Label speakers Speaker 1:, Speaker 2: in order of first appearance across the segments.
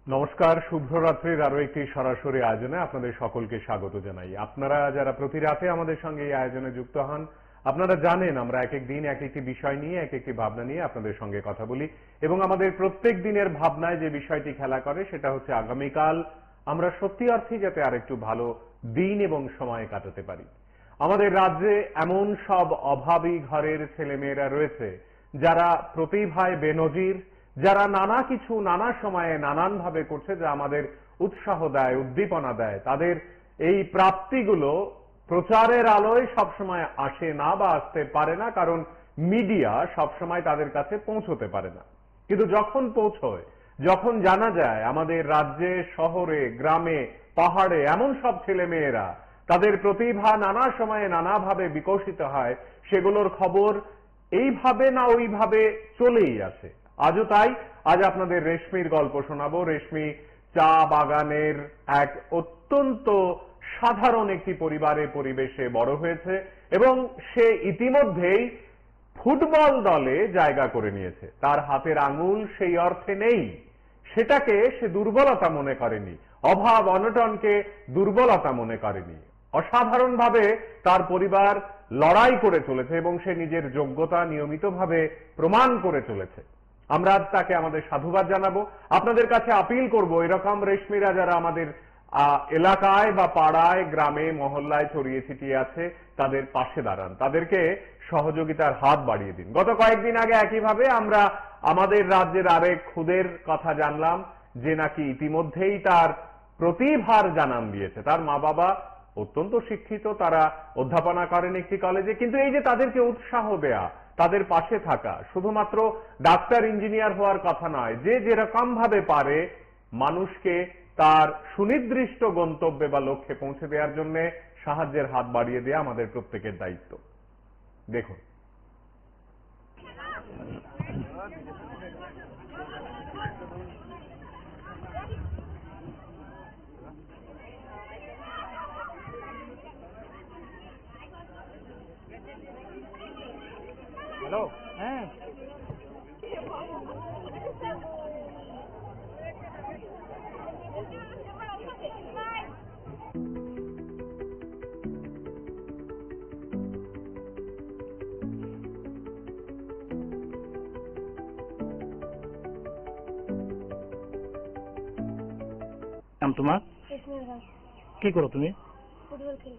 Speaker 1: নমস্কার, শুভরাত্রির আরো একটি সরাসরি আয়োজনে আপনাদের সকলকে স্বাগত জানাই। আপনারা যারা প্রতি রাতে আমাদের সঙ্গে এই আয়োজনে যুক্ত হন, আপনারা জানেন আমরা এক এক দিন এক একটি বিষয় নিয়ে এক একটি ভাবনা নিয়ে আপনাদের সঙ্গে কথা বলি এবং আমাদের প্রত্যেক দিনের ভাবনায় যে বিষয়টি খেলা করে সেটা হচ্ছে আগামীকাল আমরা সত্যি অর্থে যাতে আরেকটু ভালো দিন এবং সময় কাটাতে পারি। আমাদের রাজ্যে এমন সব অভাবী ঘরের ছেলেমেয়েরা রয়েছে যারা প্রতিভায় বেনজির, যারা নানা কিছু নানা সময়ে নানানভাবে করছে, যা আমাদের উৎসাহ দেয়, উদ্দীপনা দেয়। তাদের এই প্রাপ্তিগুলো প্রচারের আলোয় সবসময় আসে না বা আসতে পারে না, কারণ মিডিয়া সবসময় তাদের কাছে পৌঁছতে পারে না। কিন্তু যখন পৌঁছয়, যখন জানা যায় আমাদের রাজ্যে, শহরে, গ্রামে, পাহাড়ে এমন সব ছেলে মেয়েরা তাদের প্রতিভা নানা সময়ে নানাভাবে বিকশিত হয়, সেগুলোর খবর এইভাবে না ওইভাবে চলেই আসে। আজও তাই, আজ আপনাদের রেশমির গল্প শোনাবো। রেশমি চা বাগানের এক অত্যন্ত সাধারণ একটি পরিবারের পরিবেশে বড় হয়েছে এবং সে ইতিমধ্যেই ফুটবল দলে জায়গা করে নিয়েছে। তার হাতের আঙুল সেই অর্থে নেই, সেটাকে সে দুর্বলতা মনে করেনি, অভাব অনটনকে দুর্বলতা মনে করেনি। অসাধারণভাবে তার পরিবার লড়াই করে চলেছে এবং সে নিজের যোগ্যতা নিয়মিতভাবে প্রমাণ করে চলেছে। আমরা আজ তাকে আমাদের সাধুবাদ জানাবো, আপনাদের কাছে আপিল করব এরকম রেশমিরা যারা আমাদের এলাকায় বা পাড়ায়, গ্রামে, মহল্লায় ছড়িয়ে ছিটিয়ে আছে, তাদের পাশে দাঁড়ান, তাদেরকে সহযোগিতার হাত বাড়িয়ে দিন। গত কয়েকদিন আগে একইভাবে আমরা আমাদের রাজ্যের আরেক খুদের কথা জানলাম, যে নাকি ইতিমধ্যেই তার প্রতিভার জানান দিয়েছে। তার মা বাবা অত্যন্ত শিক্ষিত, তারা অধ্যাপনা করেন একটি কলেজে, কিন্তু এই যে তাদেরকে উৎসাহ দেয়া, তাদের পাশে থাকা, শুধুমাত্র ডাক্তার ইঞ্জিনিয়ার হওয়ার কথা নয়, যে যেরকম ভাবে পারে মানুষকে তার সুনির্দিষ্ট গন্তব্যে বা লক্ষ্যে পৌঁছে দেওয়ার জন্য সাহায্যের হাত বাড়িয়ে দেওয়া আমাদের প্রত্যেকের দায়িত্ব। দেখুন।
Speaker 2: হ্যালো, হ্যাঁ নাম তোমার? কি করো তুমি?
Speaker 3: ফুটবল খেলি।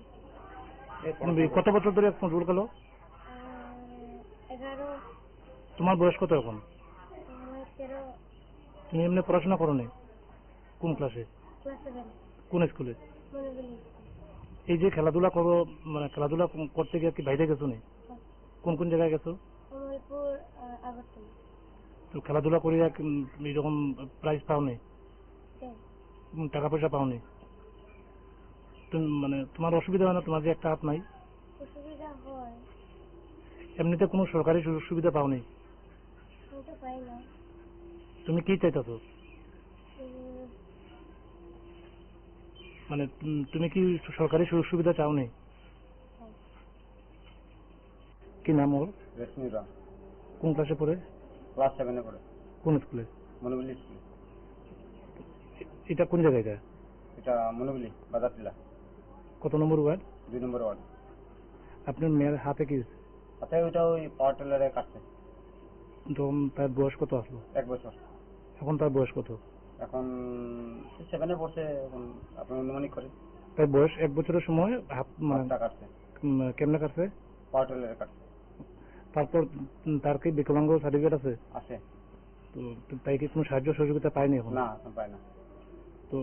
Speaker 2: তুমি কত বছর ধরে ফুটবল খেলো?
Speaker 3: 11।
Speaker 2: তোমার বয়স কত এখন?
Speaker 3: 13।
Speaker 2: তুমি এমনি পড়াশোনা করো নি? কোন ক্লাসে?
Speaker 3: ক্লাস 7।
Speaker 2: কোন স্কুলে?
Speaker 3: মনোবলি।
Speaker 2: এই যে খেলাধুলা করো, মানে খেলাধুলা করতে গিয়ে কি বাইরে গেছো নি? কোন কোন জায়গায় গেছো?
Speaker 3: কমলপুর, আগরতলা।
Speaker 2: তো খেলাধুলা করিয়া এরকম প্রাইজ পাও নি? টাকা পয়সা পাও নি? তুমি মানে তোমার অসুবিধা হয় না? তোমার যে একটা হাত নাই,
Speaker 3: অসুবিধা হয়।
Speaker 2: এমনিতে কোনো সরকারি সুযোগ সুবিধা পাও নি?
Speaker 3: আমি তো পাই না।
Speaker 2: তুমি কি চাইতেছো? মানে তুমি কি সরকারি সুযোগ সুবিধা চাও নি? কি নাম ওর?
Speaker 4: রেশমি রাম।
Speaker 2: কোন ক্লাসে পড়ে?
Speaker 4: ক্লাস 7 পড়ে।
Speaker 2: কোন স্কুলে?
Speaker 4: মনোবলি স্কুল।
Speaker 2: এটা কোন জায়গায়?
Speaker 4: এটা মনোবলি বাজারটিলা।
Speaker 2: কত নম্বর ওয়ার্ড?
Speaker 4: 2 নম্বর ওয়ার্ড।
Speaker 2: আপনার মেয়ের হাতে কি?
Speaker 4: আচ্ছা, ওইটা ওই পাওয়ার টেলারে কাটছে।
Speaker 2: তখন তার বয়স কত আসলো?
Speaker 4: 1 বছর।
Speaker 2: এখন তার বয়স কত?
Speaker 4: এখন 7 পড়ছে। এখন আপনি অনুমানিক করে
Speaker 2: তার বয়স 1 বছরের সময় হাত
Speaker 4: হাতটা কাটছে।
Speaker 2: কেমনে কাটছে?
Speaker 4: পাওয়ার টেলারে কাটছে।
Speaker 2: তারপর তার কি বিকলাঙ্গ সার্টিফিকেট আছে?
Speaker 4: আছে।
Speaker 2: তো তাই কি কোনো সাহায্য সহযোগিতা পায়নি এখন?
Speaker 4: না, এখন পায় না।
Speaker 2: তো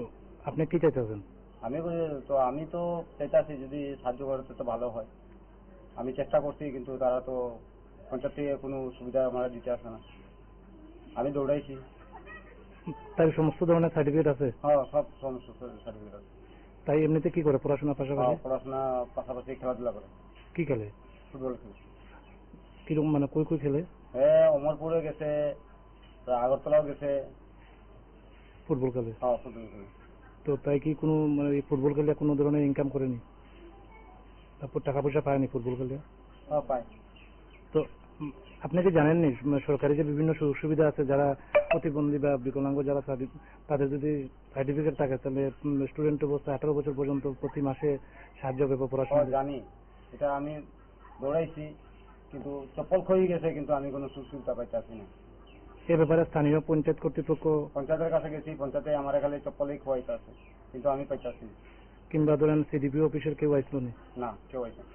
Speaker 2: আপনি কি চাইতেছেন?
Speaker 4: আমি তো চাইতেছি যদি সাহায্য করতে তো ভালো হয়। আমি চেষ্টা করছি, কিন্তু তারা তো পঞ্চায়েত থেকে কোনো সুবিধা আমরা দিতে আসে না। আমি দৌড়াইছি।
Speaker 2: তার সমস্ত ধরনের সার্টিফিকেট আছে?
Speaker 4: হ্যাঁ, সব সমস্ত সার্টিফিকেট আছে।
Speaker 2: তাই এমনিতে কি করে পড়াশোনার পাশাপাশি?
Speaker 4: পড়াশোনা পাশাপাশি খেলাধুলা করে।
Speaker 2: কি খেলে?
Speaker 4: ফুটবল খেলে।
Speaker 2: কিরকম মানে কই কই খেলে?
Speaker 4: হ্যাঁ, অমরপুরে গেছে, আগরতলাও গেছে।
Speaker 2: ফুটবল খেলে?
Speaker 4: হ্যাঁ, ফুটবল খেলে।
Speaker 2: তো তাই কি কোনো মানে ফুটবল খেলে কোনো ধরনের ইনকাম করেনি? তারপর টাকা পয়সা পায়নি ফুটবল খেলে?
Speaker 4: হ্যাঁ, পায়।
Speaker 2: তো আপনি কি জানেন নি সরকারি যে বিভিন্ন সুযোগ সুবিধা আছে, যারা প্রতিবন্ধী বা বিকলাঙ্গ যারা তাদের যদি সার্টিফিকেট থাকে তাহলে স্টুডেন্ট অবস্থা 18 বছর পর্যন্ত প্রতি মাসে সাহায্য করবে পড়াশোনা।
Speaker 4: জানি, এটা আমি দৌড়াইছি, কিন্তু চপ্পল ক্ষয়ে গেছে, কিন্তু আমি কোনো সুখ সুবিধা পাইতেছি না।
Speaker 2: এ ব্যাপারে স্থানীয় পঞ্চায়েত কর্তৃপক্ষ,
Speaker 4: পঞ্চায়েতের কাছে গেছি, পঞ্চায়েতে আমার খালি চপ্পলই খোয়াইতে আছে, কিন্তু আমি পাইতেছি না।
Speaker 2: কিংবা ধরেন সিডিপি অফিসের কেউ আসলো না?
Speaker 4: না, কেউ আইছে না।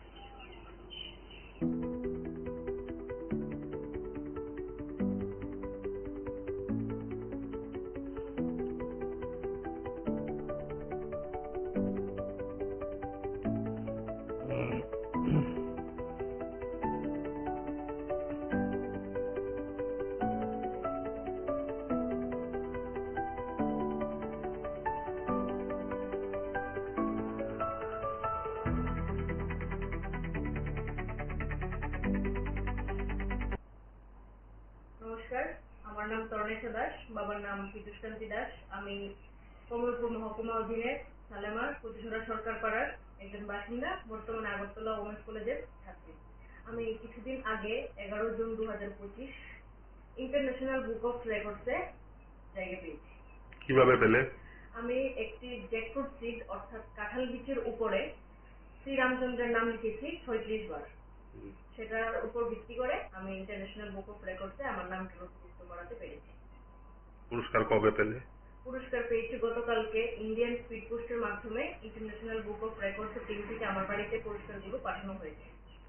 Speaker 5: নমস্কার, আমার নাম তরণেশা দাস, বাবার নাম পীযুষকান্তি দাস। আমি কমলপুর মহকুমা অধীনে সালেমার প্রতিসরা সরকার পাড়ার একজন বাসিন্দা, বর্তমানে আগরতলা ওমেন্স কলেজের ছাত্রী। আমি কিছুদিন আগে 11 জুন 2025 ইন্টারন্যাশনাল বুক অফ রেকর্ডসে জায়গা পেয়েছি।
Speaker 1: কিভাবে পেলে?
Speaker 5: আমি একটি জ্যাকফ্রুট সিড অর্থাৎ কাঁঠাল বীজের উপরে শ্রীরামচন্দ্রের নাম লিখেছি 36 বার। সেটার উপর ভিত্তি করে আমি ইন্টারন্যাশনাল বুক অফ রেকর্ডসে আমার নামকে নথিভুক্ত করাতে পেরেছি।
Speaker 1: পুরস্কার কবে পেলে?
Speaker 5: পুরস্কার পেয়েছি গতকালকে ইন্ডিয়ান স্পিড পোস্টের মাধ্যমে। ইন্টারন্যাশনাল বুক অফ রেকর্ডসের টিম থেকে আমার বাড়িতে পুরস্কারগুলো পাঠানো হয়েছে।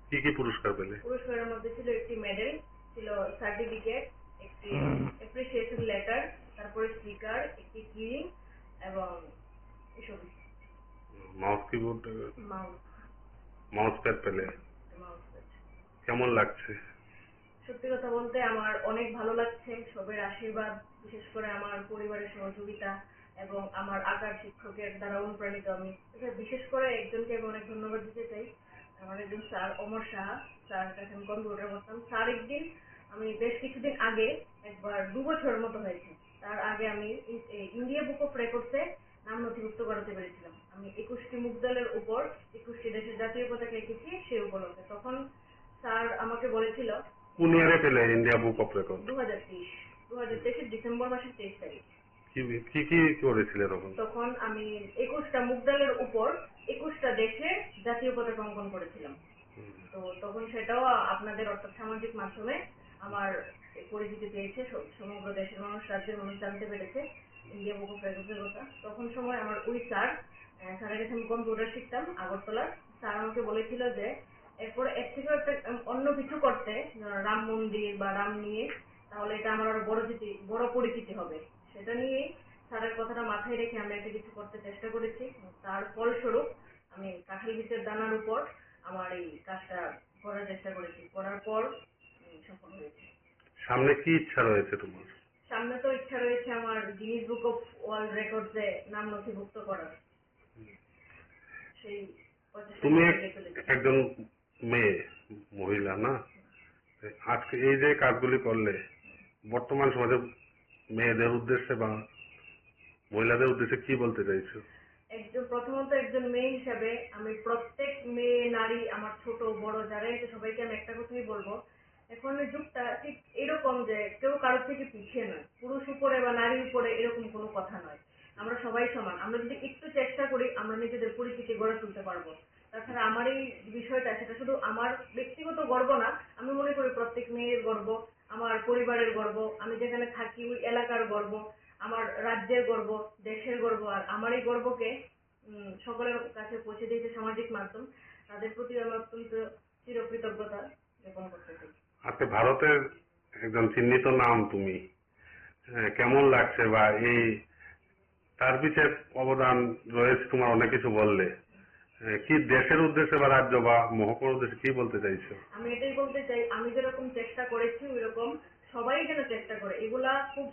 Speaker 1: কি কি পুরস্কার পেলে?
Speaker 5: পুরস্কারের মধ্যে ছিল একটি মেডেল, ছিল সার্টিফিকেট, একটি অ্যাপ্রিসিয়েশন লেটার, তারপরে স্টিকার, একটি কিরিং এবং এসব।
Speaker 1: Mouse keyboard,
Speaker 5: mouse
Speaker 1: mouse pad পেলে?
Speaker 5: Mouse pad.
Speaker 1: কেমন লাগছে?
Speaker 5: সত্যি কথা বলতে আমার অনেক ভালো লাগছে। সবের আশীর্বাদ, বিশেষ করে আমার পরিবারের সহযোগিতা এবং আমার আঁকার শিক্ষকের দ্বারা অনুপ্রাণিত আমি। বিশেষ করে একজনকে আমি অনেক ধন্যবাদ দিতে চাই, আমার একজন স্যার অমর সাহা। স্যার কাছে আমি কম্পিউটার করতাম। স্যার একদিন, আমি বেশ কিছুদিন আগে, একবার 2 বছরের মতো হয়েছে, তার আগে আমি ইন্ডিয়া বুক অফ রেকর্ডসে নাম নথিভুক্ত করাতে পেরেছিলাম। আমি 21টি মুগদলের উপর 21টি দেশের জাতীয় পতাকা এঁকেছি সেই উপলক্ষে। তখন স্যার আমাকে বলেছিল,
Speaker 1: কোন ইয়ারে পেলে India book of record?
Speaker 5: 2023 December মাসের 23 তারিখ।
Speaker 1: কি কি করেছিলে তখন?
Speaker 5: তখন আমি 21টা মুগদলের উপর 21টা দেশের জাতীয় পতাকা অঙ্কন করেছিলাম। তো তখন সেটাও আপনাদের অর্থাৎ সামাজিক মাধ্যমে আমার পরিচিতি পেয়েছে, সমগ্র দেশের মানুষ, রাজ্যের মানুষ জানতে পেরেছে ইন্ডিয়া বুক অফ রেকর্ডসের কথা। তখন সময় আমার ওই স্যারের কাছে আমি কম্পিউটার শিখতাম আগরতলার। স্যার আমাকে বলেছিল যে এরপরে এর থেকেও একটা অন্য কিছু করতে, রাম মন্দির বা রাম নিয়ে, তাহলে এটা আমার আরো বড় পরিচিতি হবে। সেটা নিয়ে স্যারের কথাটা মাথায় রেখে আমি একটা কিছু করতে চেষ্টা করেছি। তার ফলস্বরূপ আমি কাঁঠাল বীজের দানার উপর আমার এই কাজটা করার চেষ্টা করেছি। করার পর সফল হয়েছে।
Speaker 1: সামনে কি ইচ্ছা রয়েছে তোমার?
Speaker 5: সামনে তো ইচ্ছা রয়েছে আমার গিনিস বুক অফ ওয়ার্ল্ড রেকর্ডসে নাম নথিভুক্ত করার। সেই
Speaker 1: তুমি একজন মেয়ে, মহিলা না? আজকে এই যে কাজগুলি করলে, বর্তমান সমাজে মেয়েদের উদ্দেশ্যে বা মহিলাদের উদ্দেশ্যে কি বলতে চাইছো?
Speaker 5: প্রথমত একজন মেয়ে হিসাবে আমি প্রত্যেক মেয়ে, নারী, আমার ছোট বড় যারা আছে সবাইকে আমি একটা কথাই বলবো, এখনের যুগটা ঠিক এরকম যে কেউ কারোর থেকে পিছিয়ে নয়, পুরুষ উপরে বা নারী উপরে এরকম কোনো কথা নয়। আমরা সবাই সমান। আমরা যদি একটু চেষ্টা করি আমরা নিজেদের পরিচিতি গড়ে তুলতে পারবো। তাছাড়া আমার এই বিষয়টা, সেটা শুধু আমার ব্যক্তিগত গর্ব না, আমি মনে করি প্রত্যেক মেয়ের গর্ব, আমার পরিবারের গর্ব, আমি যেখানে থাকি ওই এলাকার গর্ব, আমার রাজ্যের গর্ব, দেশের গর্ব। আর আমার এই গর্বকে সকলের কাছে পৌঁছে দিয়েছে সামাজিক মাধ্যম, তাদের প্রতি আমি অত্যন্ত চিরকৃতজ্ঞতা জ্ঞাপন করতে চাই।
Speaker 1: আজকে ভারতের একজন চিহ্নিত নাম তুমি, কেমন লাগছে? বা এই তার পিছিয়ে অবদান রয়েছে তোমার, অনেক কিছু বললে, কি দেশের উদ্দেশ্যে বা রাজ্য বা মহকুমার উদ্দেশ্যে কি বলতে চাইছো?
Speaker 5: আমি এটাই বলতে চাই, আমি যেরকম চেষ্টা করেছি ওই রকম সবাই যেন চেষ্টা করে। এগুলা খুব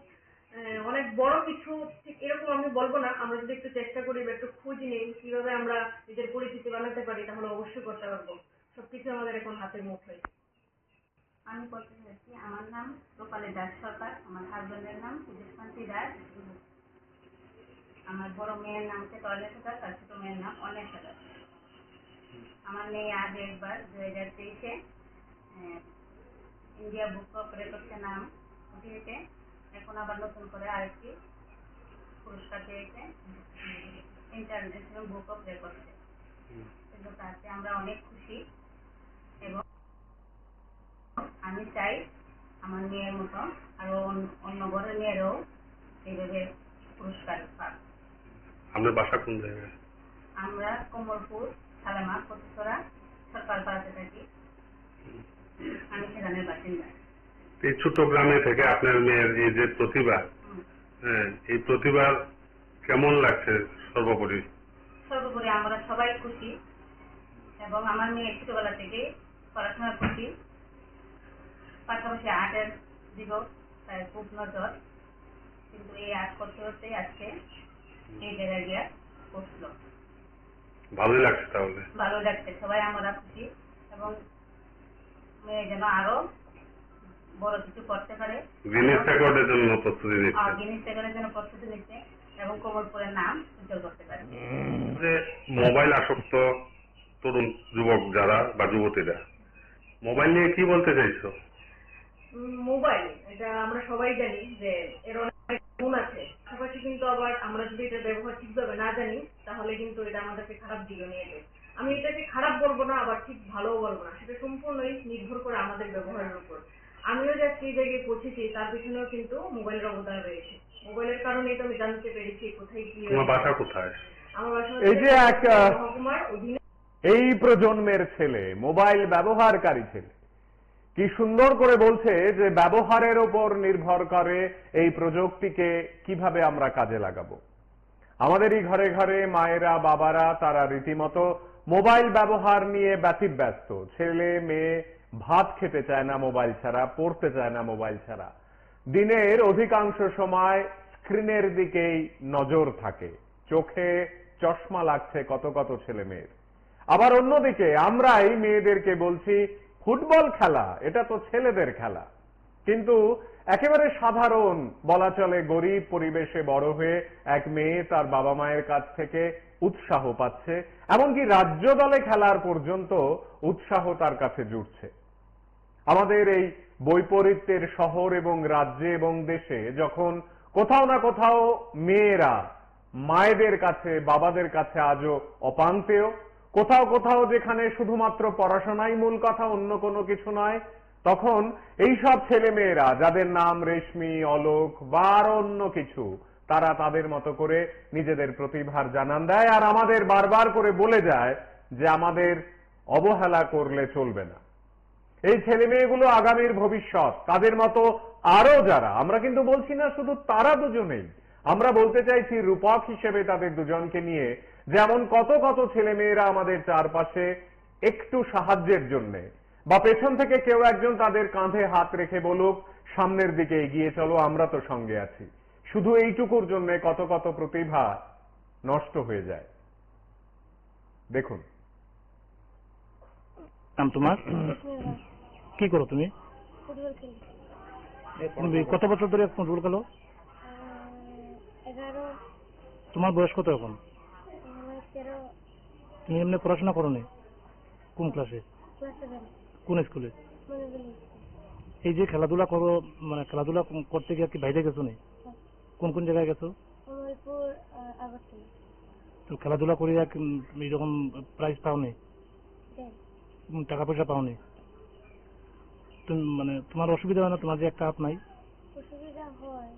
Speaker 5: অনেক বড় কিছু ঠিক এরকম আমি বলবো না। আমরা যদি একটু চেষ্টা করি বা একটু খোঁজ নেই কিভাবে আমরা নিজের পরিচিতি বানাতে পারি, তাহলে অবশ্যই করতে পারবো। সবকিছু আমাদের এখন হাতের মুঠোয়।
Speaker 6: আমি বলতে চাইছি, আমার নাম রূপালী দাস সরকার, আমার হাজবেন্ডের নাম পীযুষকান্তি দাস। আমার বড় মেয়ের নাম হচ্ছে তরণেশা দাস, আর ছোট মেয়ের নাম অন্বেষা দাস। আমার মেয়ে আগে একবার 2023-এ ইন্ডিয়া বুক অফ রেকর্ডসে নাম উঠিয়েছে। এখন আবার নতুন করে আরেকটি পুরস্কার পেয়েছে, ইন্টারন্যাশনাল বুক অফ রেকর্ডসে। কিন্তু তাতে আমরা অনেক খুশি এবং আমি চাই আমার মেয়ের মতো আরো অন্য ঘরের মেয়েরও এইভাবে পুরস্কার পাক।
Speaker 7: আপনার বাসা কোন জায়গায়?
Speaker 6: আমরা কমলপুর সালেমা কচুতরা সরকার পাড়াতে থাকি। আমি সেখানের বাসিন্দা।
Speaker 7: এই ছোট গ্রামে থেকে আপনার মেয়ের এই যে প্রতিভা, হ্যাঁ, এই প্রতিভা কেমন লাগছে সর্বোপরি?
Speaker 6: সর্বোপরি আমরা সবাই খুশি এবং আমার মেয়ে ছোটবেলা থেকে পড়াশোনার প্রতি পাশাপাশি আর্টের দিকেও তার খুব নজর, কিন্তু এই আর্ট করতে করতে আজকে এই জায়গায় গিয়ে পৌঁছলো।
Speaker 7: ভালোই লাগছে তাহলে?
Speaker 6: ভালো লাগছে, সবাই আমরা খুশি এবং মেয়ে যেন আরো বড় কিছু করতে পারে,
Speaker 7: গিনেস রেকর্ডের জন্য প্রস্তুতি নিচ্ছে।
Speaker 6: গিনেস রেকর্ডের জন্য প্রস্তুতি নিচ্ছে এবং কমলপুরের নাম উজ্জ্বল করতে পারে।
Speaker 7: যে মোবাইল আসক্ত তরুণ যুবক যারা বা যুবতীরা, মোবাইল নিয়ে কি বলতে চাইছো?
Speaker 5: মোবাইল, এটা আমরা সবাই জানি যে এর অনেক গুণ আছে, পাশাপাশি কিন্তু আবার আমরা যদি এটা ব্যবহার ঠিকভাবে না জানি তাহলে কিন্তু এটা আমাদেরকে খারাপ দিকে নিয়ে যায়। আমি এটাকে খারাপ বলবো না, আবার ঠিক ভালোও বলবো না, সেটা সম্পূর্ণই নির্ভর করে আমাদের ব্যবহারের উপর। আমিও যে এই জায়গায় পৌঁছেছি তার পিছনেও কিন্তু মোবাইলের অবদান রয়েছে। মোবাইলের কারণেই তো আমি জানতে পেরেছি কোথায় কি।
Speaker 7: তোমার বাসা কোথায়?
Speaker 5: আমার বাসা
Speaker 1: এই যে এক
Speaker 5: মহকুমার অধীনে।
Speaker 1: এই প্রজন্মের ছেলে, মোবাইল ব্যবহারকারী ছেলে, কি সুন্দর করে বলছে যে ব্যবহারের উপর নির্ভর করে এই প্রযুক্তিকে কিভাবে আমরা কাজে লাগাবো। আমাদেরই ঘরে ঘরে মায়েরা বাবারা তারা রীতিমতো মোবাইল ব্যবহার নিয়ে ব্যতিব্যস্ত। ছেলে মেয়ে ভাত খেতে চায় না মোবাইল ছাড়া, পড়তে চায় না মোবাইল ছাড়া। দিনের অধিকাংশ সময় স্ক্রিনের দিকেই নজর থাকে, চোখে চশমা লাগছে কত কত ছেলে মেয়ের। আবার অন্যদিকে আমরাই মেয়েদেরকে বলছি ফুটবল খেলা এটা তো ছেলেদের খেলা, কিন্তু একেবারে সাধারণ বলা চলে গরিব পরিবেশে বড় হয়ে এক মেয়ে তার বাবা মায়ের কাছ থেকে উৎসাহ পাচ্ছে, এমনকি রাজ্য দলে খেলার পর্যন্ত উৎসাহ তার কাছে জুটছে। আমাদের এই বৈপরীত্যের শহর এবং রাজ্যে এবং দেশে যখন কোথাও না কোথাও মেয়েরা মায়েদের কাছে বাবাদের কাছে আজও অপান্তেয়, কোথাও কোথাও যেখানে শুধুমাত্র পড়াশোনাই মূল কথা, অন্য কোনো কিছু নয়, তখন এই সব ছেলে মেয়েরা যাদের নাম রেশমি, অলোক বা আর অন্য কিছু, তারা তাদের মতো করে নিজেদের প্রতিভার জানান দেয় আর আমাদের বারবার করে বলে যায় যে আমাদের অবহেলা করলে চলবে না। এই ছেলে মেয়েগুলো আগামীর ভবিষ্যৎ, তাদের মতো আরো যারা, আমরা কিন্তু বলছি না শুধু তারা দুজনেই, আমরা বলতে চাইছি রূপক হিসেবে তাদের দুজনকে নিয়ে, যেমন কত কত ছেলে মেয়েরা আমাদের চারপাশে একটু সাহায্যের জন্যে বা পেছন থেকে কেউ একজন তাদের কাঁধে হাত রেখে বলুক সামনের দিকে এগিয়ে চলো, আমরা তো সঙ্গে আছি, শুধু এইটুকুর জন্য কত কত প্রতিভা নষ্ট হয়ে যায়। দেখুন।
Speaker 2: নাম তোমার? কি করো তুমি?
Speaker 3: ফুটবল খেলি।
Speaker 2: তুমি কত বছর ধরে ফুটবল খেলো?
Speaker 3: 11।
Speaker 2: তোমার বয়স কত এখন?
Speaker 3: আমার 13।
Speaker 2: তুমি এমনি পড়াশোনা করো নি? কোন ক্লাসে?
Speaker 3: ক্লাস 7।
Speaker 2: কোন স্কুলে?
Speaker 3: মনোবলি।
Speaker 2: এই যে খেলাধুলা করো, মানে খেলাধুলা করতে গিয়ে কি বাইরে গেছো নি? কোন কোন জায়গায় গেছো?
Speaker 3: কমলপুর আগরতলা।
Speaker 2: তো খেলাধুলা করে এইরকম প্রাইজ পাও নি? টাকা পয়সা পাও নি? তুমি মানে তোমার অসুবিধা হয় না? তোমার যে একটা হাত নাই,
Speaker 3: অসুবিধা হয়।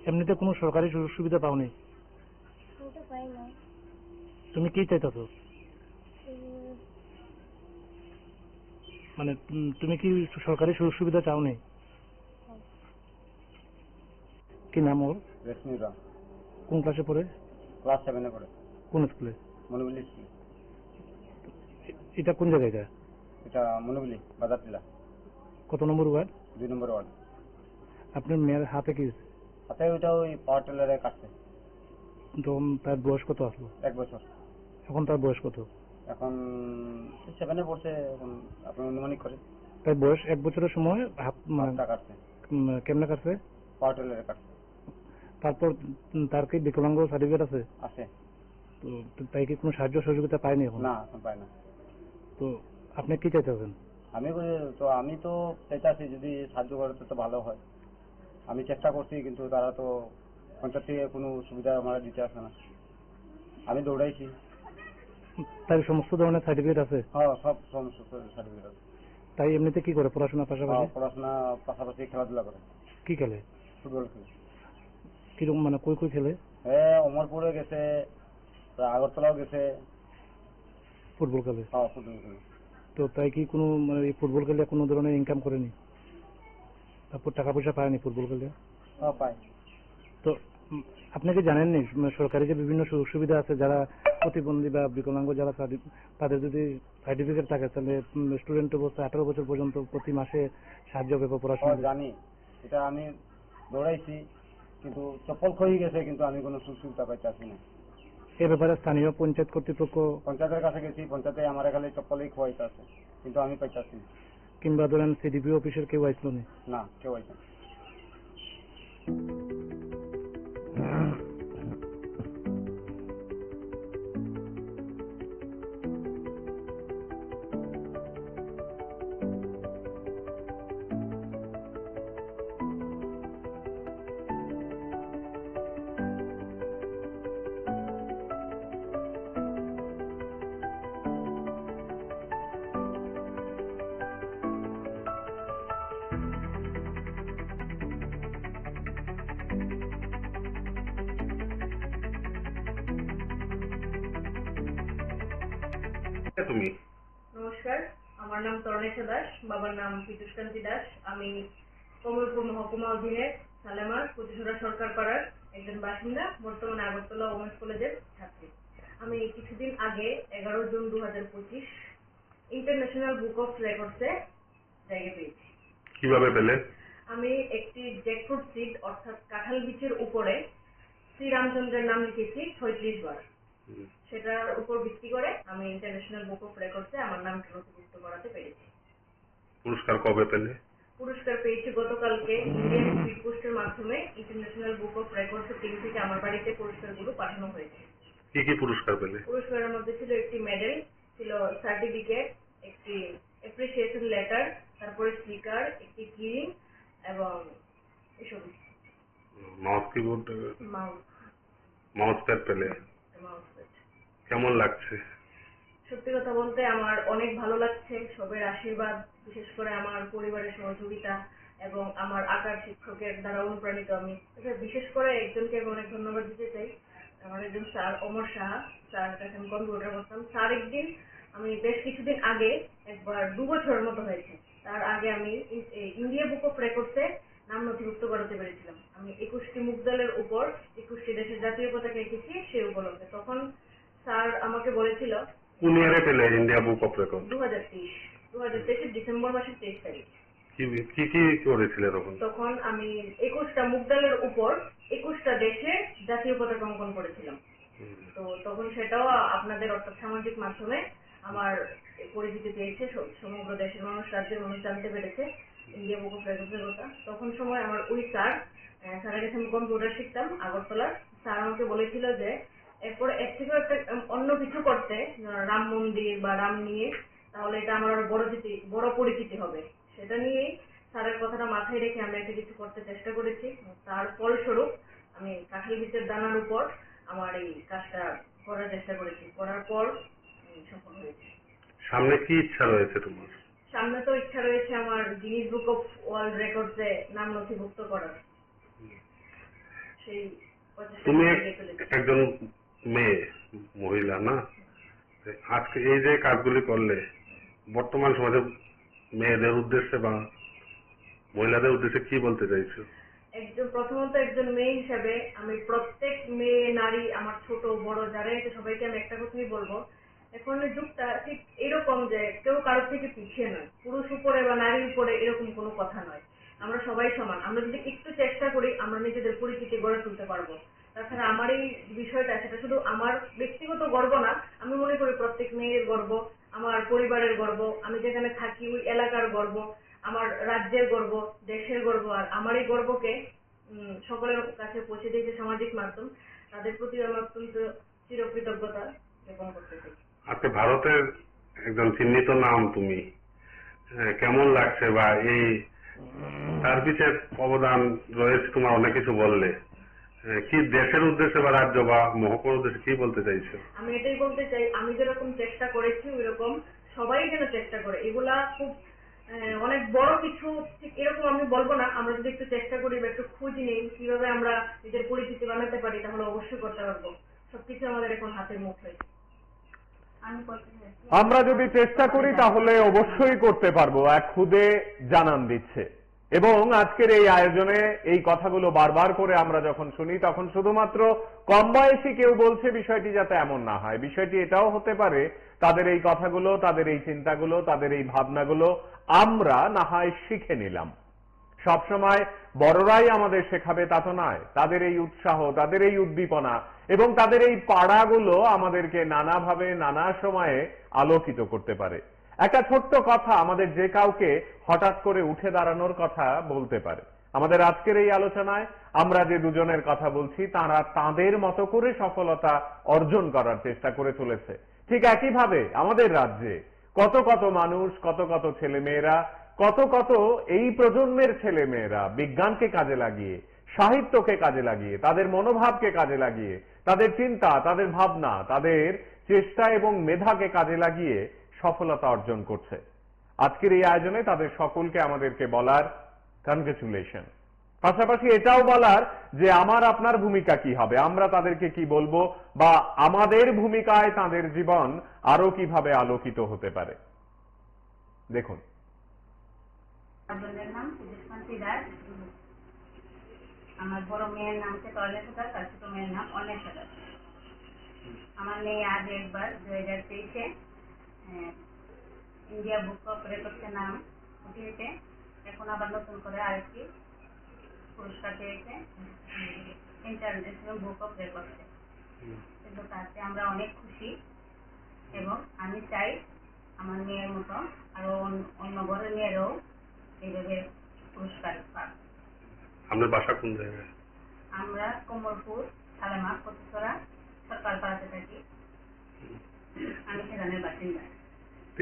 Speaker 2: এমনিতে কোনো সরকারি সুযোগ সুবিধা পাও নি?
Speaker 3: আমি তো পাই না।
Speaker 2: তুমি কি চাইতেছো? মানে তুমি কি সরকারি সুযোগ সুবিধা চাও নি? কি নাম ওর?
Speaker 4: রেশমি রাম।
Speaker 2: কোন ক্লাসে পড়ে?
Speaker 4: ক্লাস 7 পড়ে।
Speaker 2: কোন স্কুলে?
Speaker 4: মনোবলি স্কুল।
Speaker 2: এটা কোন জায়গায়?
Speaker 4: এটা মনোবলি বাজার টিলা।
Speaker 2: কত নম্বর ওয়ার্ড?
Speaker 4: 2 নম্বর ওয়ার্ড।
Speaker 2: আপনার মেয়ের হাতে কি?
Speaker 4: হাতে ওইটা ওই পাওয়ার টেলারে কাটছে।
Speaker 2: তখন তার বয়স কত আসলো?
Speaker 4: 1 বছর।
Speaker 2: এখন তার বয়স কত?
Speaker 4: এখন 7 পড়ছে। এখন আপনি অনুমানিক করে
Speaker 2: তার বয়স 1 বছরের সময় হাত
Speaker 4: হাতটা কাটছে।
Speaker 2: কেমনে কাটছে?
Speaker 4: পাওয়ার টেলারে কাটছে।
Speaker 2: তারপর তার কি বিকলাঙ্গ সার্টিফিকেট আছে?
Speaker 4: আছে।
Speaker 2: তো তাই কি কোনো সাহায্য সহযোগিতা পায়নি এখন?
Speaker 4: না, এখন পায় না।
Speaker 2: তো আপনি কি চাইতেছেন?
Speaker 4: আমি তো চাইতাছি যদি সাহায্য করে তো ভালো হয়। আমি চেষ্টা করছি কিন্তু তারা তো পঞ্চায়েত থেকে কোনো সুবিধা আমার দিতে আসে না। আমি দৌড়াইছি।
Speaker 2: তাই সমস্ত ধরনের সার্টিফিকেট আছে?
Speaker 4: হ্যাঁ, সব সমস্ত সার্টিফিকেট আছে।
Speaker 2: তাই এমনিতে কি করে পড়াশোনার পাশাপাশি?
Speaker 4: পড়াশোনা পাশাপাশি খেলাধুলা করে।
Speaker 2: কি খেলে?
Speaker 4: ফুটবল খেলে।
Speaker 2: কিরকম মানে কই কই খেলে?
Speaker 4: হ্যাঁ, অমরপুরে গেছে, আগরতলাও গেছে।
Speaker 2: ফুটবল খেলে?
Speaker 4: হ্যাঁ, ফুটবল খেলে।
Speaker 2: তো তাই কি কোনো মানে এই ফুটবল খেলে কোনো ধরনের ইনকাম করেনি? তারপর টাকা পয়সা পায়নি ফুটবল খেলে?
Speaker 4: হ্যাঁ, পাই।
Speaker 2: তো আপনি কি জানেননি সরকারি যে বিভিন্ন সুযোগ সুবিধা আছে, যারা প্রতিবন্ধী বা বিকলাঙ্গ যারা তাদের যদি সার্টিফিকেট থাকে তাহলে স্টুডেন্ট অবস্থায় 18 বছর পর্যন্ত প্রতি মাসে সাহায্য পাবে পড়াশোনা?
Speaker 4: জানি, এটা আমি দৌড়াইছি, কিন্তু চপ্পল ক্ষয়ে গেছে, কিন্তু আমি কোনো সুযোগ সুবিধা পাইতেছি না।
Speaker 2: এ ব্যাপারে স্থানীয় পঞ্চায়েত কর্তৃপক্ষ,
Speaker 4: পঞ্চায়েতের কাছে গেছি, পঞ্চায়েতে আমার খালি চপ্পলই খোয়াইতে আছে, কিন্তু আমি পাইতেছি না।
Speaker 2: কিংবা ধরেন সিডিপি অফিসের কেউ আসলো
Speaker 4: না, কেউ আইছে না।
Speaker 7: তুমি?
Speaker 5: নমস্কার, আমার নাম তরণেশা দাস, বাবার নাম পীযুষকান্তি দাস। আমি কমলপুর মহকুমা অধীনের সালেমার প্রতিসরা সরকার পাড়ার একজন বাসিন্দা, বর্তমানে আগরতলা ওমেন্স কলেজের ছাত্রী। আমি কিছুদিন আগে 11 জুন 2025 ইন্টারন্যাশনাল বুক অফ রেকর্ডসে জায়গা পেয়েছি।
Speaker 7: কিভাবে পেলে?
Speaker 5: আমি একটি জ্যাকফ্রুট সিড অর্থাৎ কাঁঠাল বীজের উপরে শ্রীরামচন্দ্রের নাম লিখেছি 36 বার। সেটার উপর ভিত্তি করে আমি ইন্টারন্যাশনাল বুক অফ রেকর্ডসে আমার নামটা নথিভুক্ত করাতে পেরেছি।
Speaker 7: পুরস্কার কবে পেলে?
Speaker 5: পুরস্কার পেয়েছি গতকালকে ইন্ডিয়ান স্পিড পোস্টের মাধ্যমে। ইন্টারন্যাশনাল বুক অফ রেকর্ডসের টিম থেকে আমার বাড়িতে পুরস্কারগুলো পাঠানো হয়েছে।
Speaker 7: কি কি পুরস্কার পেলে?
Speaker 5: পুরস্কারের মধ্যে ছিল একটি মেডেল, ছিল সার্টিফিকেট, একটি অ্যাপ্রিসিয়েশন লেটার, তারপরে স্টিকার, একটি কিরিং এবং এসব
Speaker 7: mouse keyboard,
Speaker 5: mouse
Speaker 7: mouse pad পেলে?
Speaker 5: Mouse pad.
Speaker 7: কেমন লাগছে?
Speaker 5: সত্যি কথা বলতে আমার অনেক ভালো লাগছে। সবের আশীর্বাদ, বিশেষ করে আমার পরিবারের সহযোগিতা এবং আমার আঁকার শিক্ষকের দ্বারা অনুপ্রাণিত আমি। বিশেষ করে একজনকে আমি অনেক ধন্যবাদ দিতে চাই, আমার একজন স্যার অমর সাহা। স্যার কাছে আমি কম্পিউটার করতাম। স্যার একদিন, আমি বেশ কিছুদিন আগে একবার 2 বছরের মতো হয়েছে, তার আগে আমি ইন্ডিয়া বুক অফ রেকর্ডসে নাম নথিভুক্ত করাতে পেরেছিলাম। আমি 21টি মুগদালের উপর 21টি দেশের জাতীয় পতাকা এঁকেছি সেই উপলক্ষে। তখন স্যার আমাকে বলেছিল,
Speaker 7: কোন ইয়ারে পেলে India book of record?
Speaker 5: 2023 December মাসের 23 তারিখ।
Speaker 7: কি কি করেছিলে তখন?
Speaker 5: তখন আমি 21টা মুগদালের উপর 21টা দেশে জাতীয় পতাকা অঙ্কন করেছিলাম। তো তখন সেটাও আপনাদের অর্থাৎ সামাজিক মাধ্যমে আমার পরিচিতি পেয়েছে, সমগ্র দেশের মানুষ, রাজ্যের মানুষ জানতে পেরেছে ইন্ডিয়া বুক অফ রেকর্ডসের কথা। তখন সময় আমার ওই স্যারের কাছে আমি কম্পিউটার শিখতাম আগরতলার। স্যার আমাকে বলেছিল যে এরপরে এর থেকেও একটা অন্য কিছু করতে, রাম মন্দির বা রাম নিয়ে, তাহলে এটা আমার আরো বড় পরিচিতি হবে। সেটা নিয়েই স্যারের কথাটা মাথায় রেখে আমরা একটা কিছু করতে চেষ্টা করেছি। তার ফলস্বরূপ আমি কাঁঠাল বীজের দানার উপর আমার এই কাজটা করার চেষ্টা করেছি। করার পর সফল হয়েছে।
Speaker 7: সামনে কি ইচ্ছা রয়েছে তোমার?
Speaker 5: সামনে তো ইচ্ছা রয়েছে আমার গিনিস বুক অফ ওয়ার্ল্ড রেকর্ডসে নাম নথিভুক্ত করার। সেই
Speaker 7: তুমি একজন মেয়ে, মহিলা না? আজকে এই যে কাজগুলি করলে বর্তমান সমাজে মেয়েদের উদ্দেশ্যে বা মহিলাদের উদ্দেশ্যে কি বলতে চাইছো?
Speaker 5: প্রথমত একজন মেয়ে হিসাবে আমি প্রত্যেক মেয়ে, নারী, আমার ছোট বড় যারা আছে সবাইকে আমি একটা কথাই বলবো, এখনের যুগটা ঠিক এরকম যে কেউ কারোর থেকে পিছিয়ে নয়, পুরুষ উপরে বা নারীর উপরে এরকম কোনো কথা নয়। আমরা সবাই সমান। আমরা যদি একটু চেষ্টা করি আমরা নিজেদের পরিচিতি গড়ে তুলতে পারবো। তাছাড়া আমার এই বিষয়টা, সেটা শুধু আমার ব্যক্তিগত গর্ব না, আমি মনে করি প্রত্যেক মেয়ের গর্ব, আমার পরিবারের গর্ব, আমি যেখানে থাকি ওই এলাকার গর্ব, আমার রাজ্যের গর্ব, দেশের গর্ব। আর আমার এই গর্বকে সকলের কাছে পৌঁছে দিয়েছে সামাজিক মাধ্যম, তাদের প্রতি আমার অত্যন্ত চিরকৃতজ্ঞতা জ্ঞাপন করতে চাই।
Speaker 7: আজকে ভারতের একজন চিহ্নিত নাম তুমি, কেমন লাগছে বা এই তার পিছিয়ে অবদান রয়েছে, তোমার অনেক কিছু বললে। কি দেশের উদ্দেশ্যে বা রাজ্য বা মহকুমার উদ্দেশ্যে কি বলতে চাইছো?
Speaker 5: আমি এটাই বলতে চাই, আমি যেরকম চেষ্টা করেছি ওইরকম সবাই যেন চেষ্টা করে। এগুলা খুব অনেক বড় কিছু ঠিক এরকম আমি বলবো না। আমরা যদি একটু চেষ্টা করি বা একটু খোঁজ নিই কিভাবে আমরা নিজের পরিচিতি বানাতে পারি, তাহলে অবশ্যই করতে পারবো। সবকিছু আমাদের এখন হাতের মুঠোয়।
Speaker 6: আমি বলতে চাইছি,
Speaker 1: আমরা যদি চেষ্টা করি তাহলে অবশ্যই করতে পারবো, এক খুদে জানান দিচ্ছে। এবং আজকের এই আয়োজনে এই কথাগুলো বারবার করে আমরা যখন শুনি, তখন শুধুমাত্র কম বয়সী কেউ বলছে বিষয়টি যাতে এমন না হয়। বিষয়টি এটাও হতে পারে তাদের এই কথাগুলো, তাদের এই চিন্তাগুলো, তাদের এই ভাবনাগুলো আমরা না হয় শিখে নিলাম। সবসময় বড়রাই আমাদের শেখাবে তা তো নয়। তাদের এই উৎসাহ, তাদের এই উদ্দীপনা এবং তাদের এই পাড়াগুলো আমাদেরকে নানাভাবে নানা সময়ে আলোকিত করতে পারে। একটা ছোট্ট কথা আমাদের যে কাউকে হঠাৎ করে উঠে দাঁড়ানোর কথা বলতে পারে। আমাদের আজকের এই আলোচনায় আমরা যে দুজনের কথা বলছি, তারা তাদের মতো করে সফলতা অর্জন করার চেষ্টা করে চলেছে। ঠিক একইভাবে আমাদের রাজ্যে কত কত মানুষ, কত কত ছেলে মেয়েরা, কত কত এই প্রজন্মের ছেলে মেয়েরা বিজ্ঞানকে কাজে লাগিয়ে, সাহিত্যকে কাজে লাগিয়ে, তাদের মনোভাবকে কাজে লাগিয়ে, তাদের চিন্তা, তাদের ভাবনা, তাদের চেষ্টা এবং মেধাকে কাজে লাগিয়ে সফলতা অর্জন করছে। আজকের এই আয়োজনে তাদের সকলকে আমাদেরকে বলার কনগ্রেচুলেশন। পাশাপাশি এটাও বলার যে আমার আপনার ভূমিকা কি হবে, আমরা তাদেরকে কি বলবো, বা আমাদের ভূমিকায় তাদের জীবন আরো কিভাবে আলোকিত হতে পারে। দেখুন,
Speaker 6: আমার বোনের নাম সুদেশকান্তি দাস। আমার বড় মেয়ের নাম হচ্ছে তয়লেখা দাস, আর ছোট মেয়ের নাম অন্বেষা দাস। আমার মেয়ে আজ একবার 2023-এ ইন্ডিয়া বুক অফ রেকর্ডসের নাম উঠিয়েছে। এখন আবার নতুন করে আরেকটি পুরস্কার পেয়েছে ইন্টারন্যাশনাল বুক অফ রেকর্ডসে। কিন্তু তাতে আমরা অনেক খুশি এবং আমি চাই আমার মেয়ের মতো আরো অন্য ঘরের মেয়েরাও এইভাবে পুরস্কার পাক।
Speaker 7: আপনার বাসা কোন জায়গায়?
Speaker 6: আমরা কমলপুর, সালেমা, কচুছড়া, সরকার পাড়াতে থাকি। আমি সেখানের বাসিন্দা।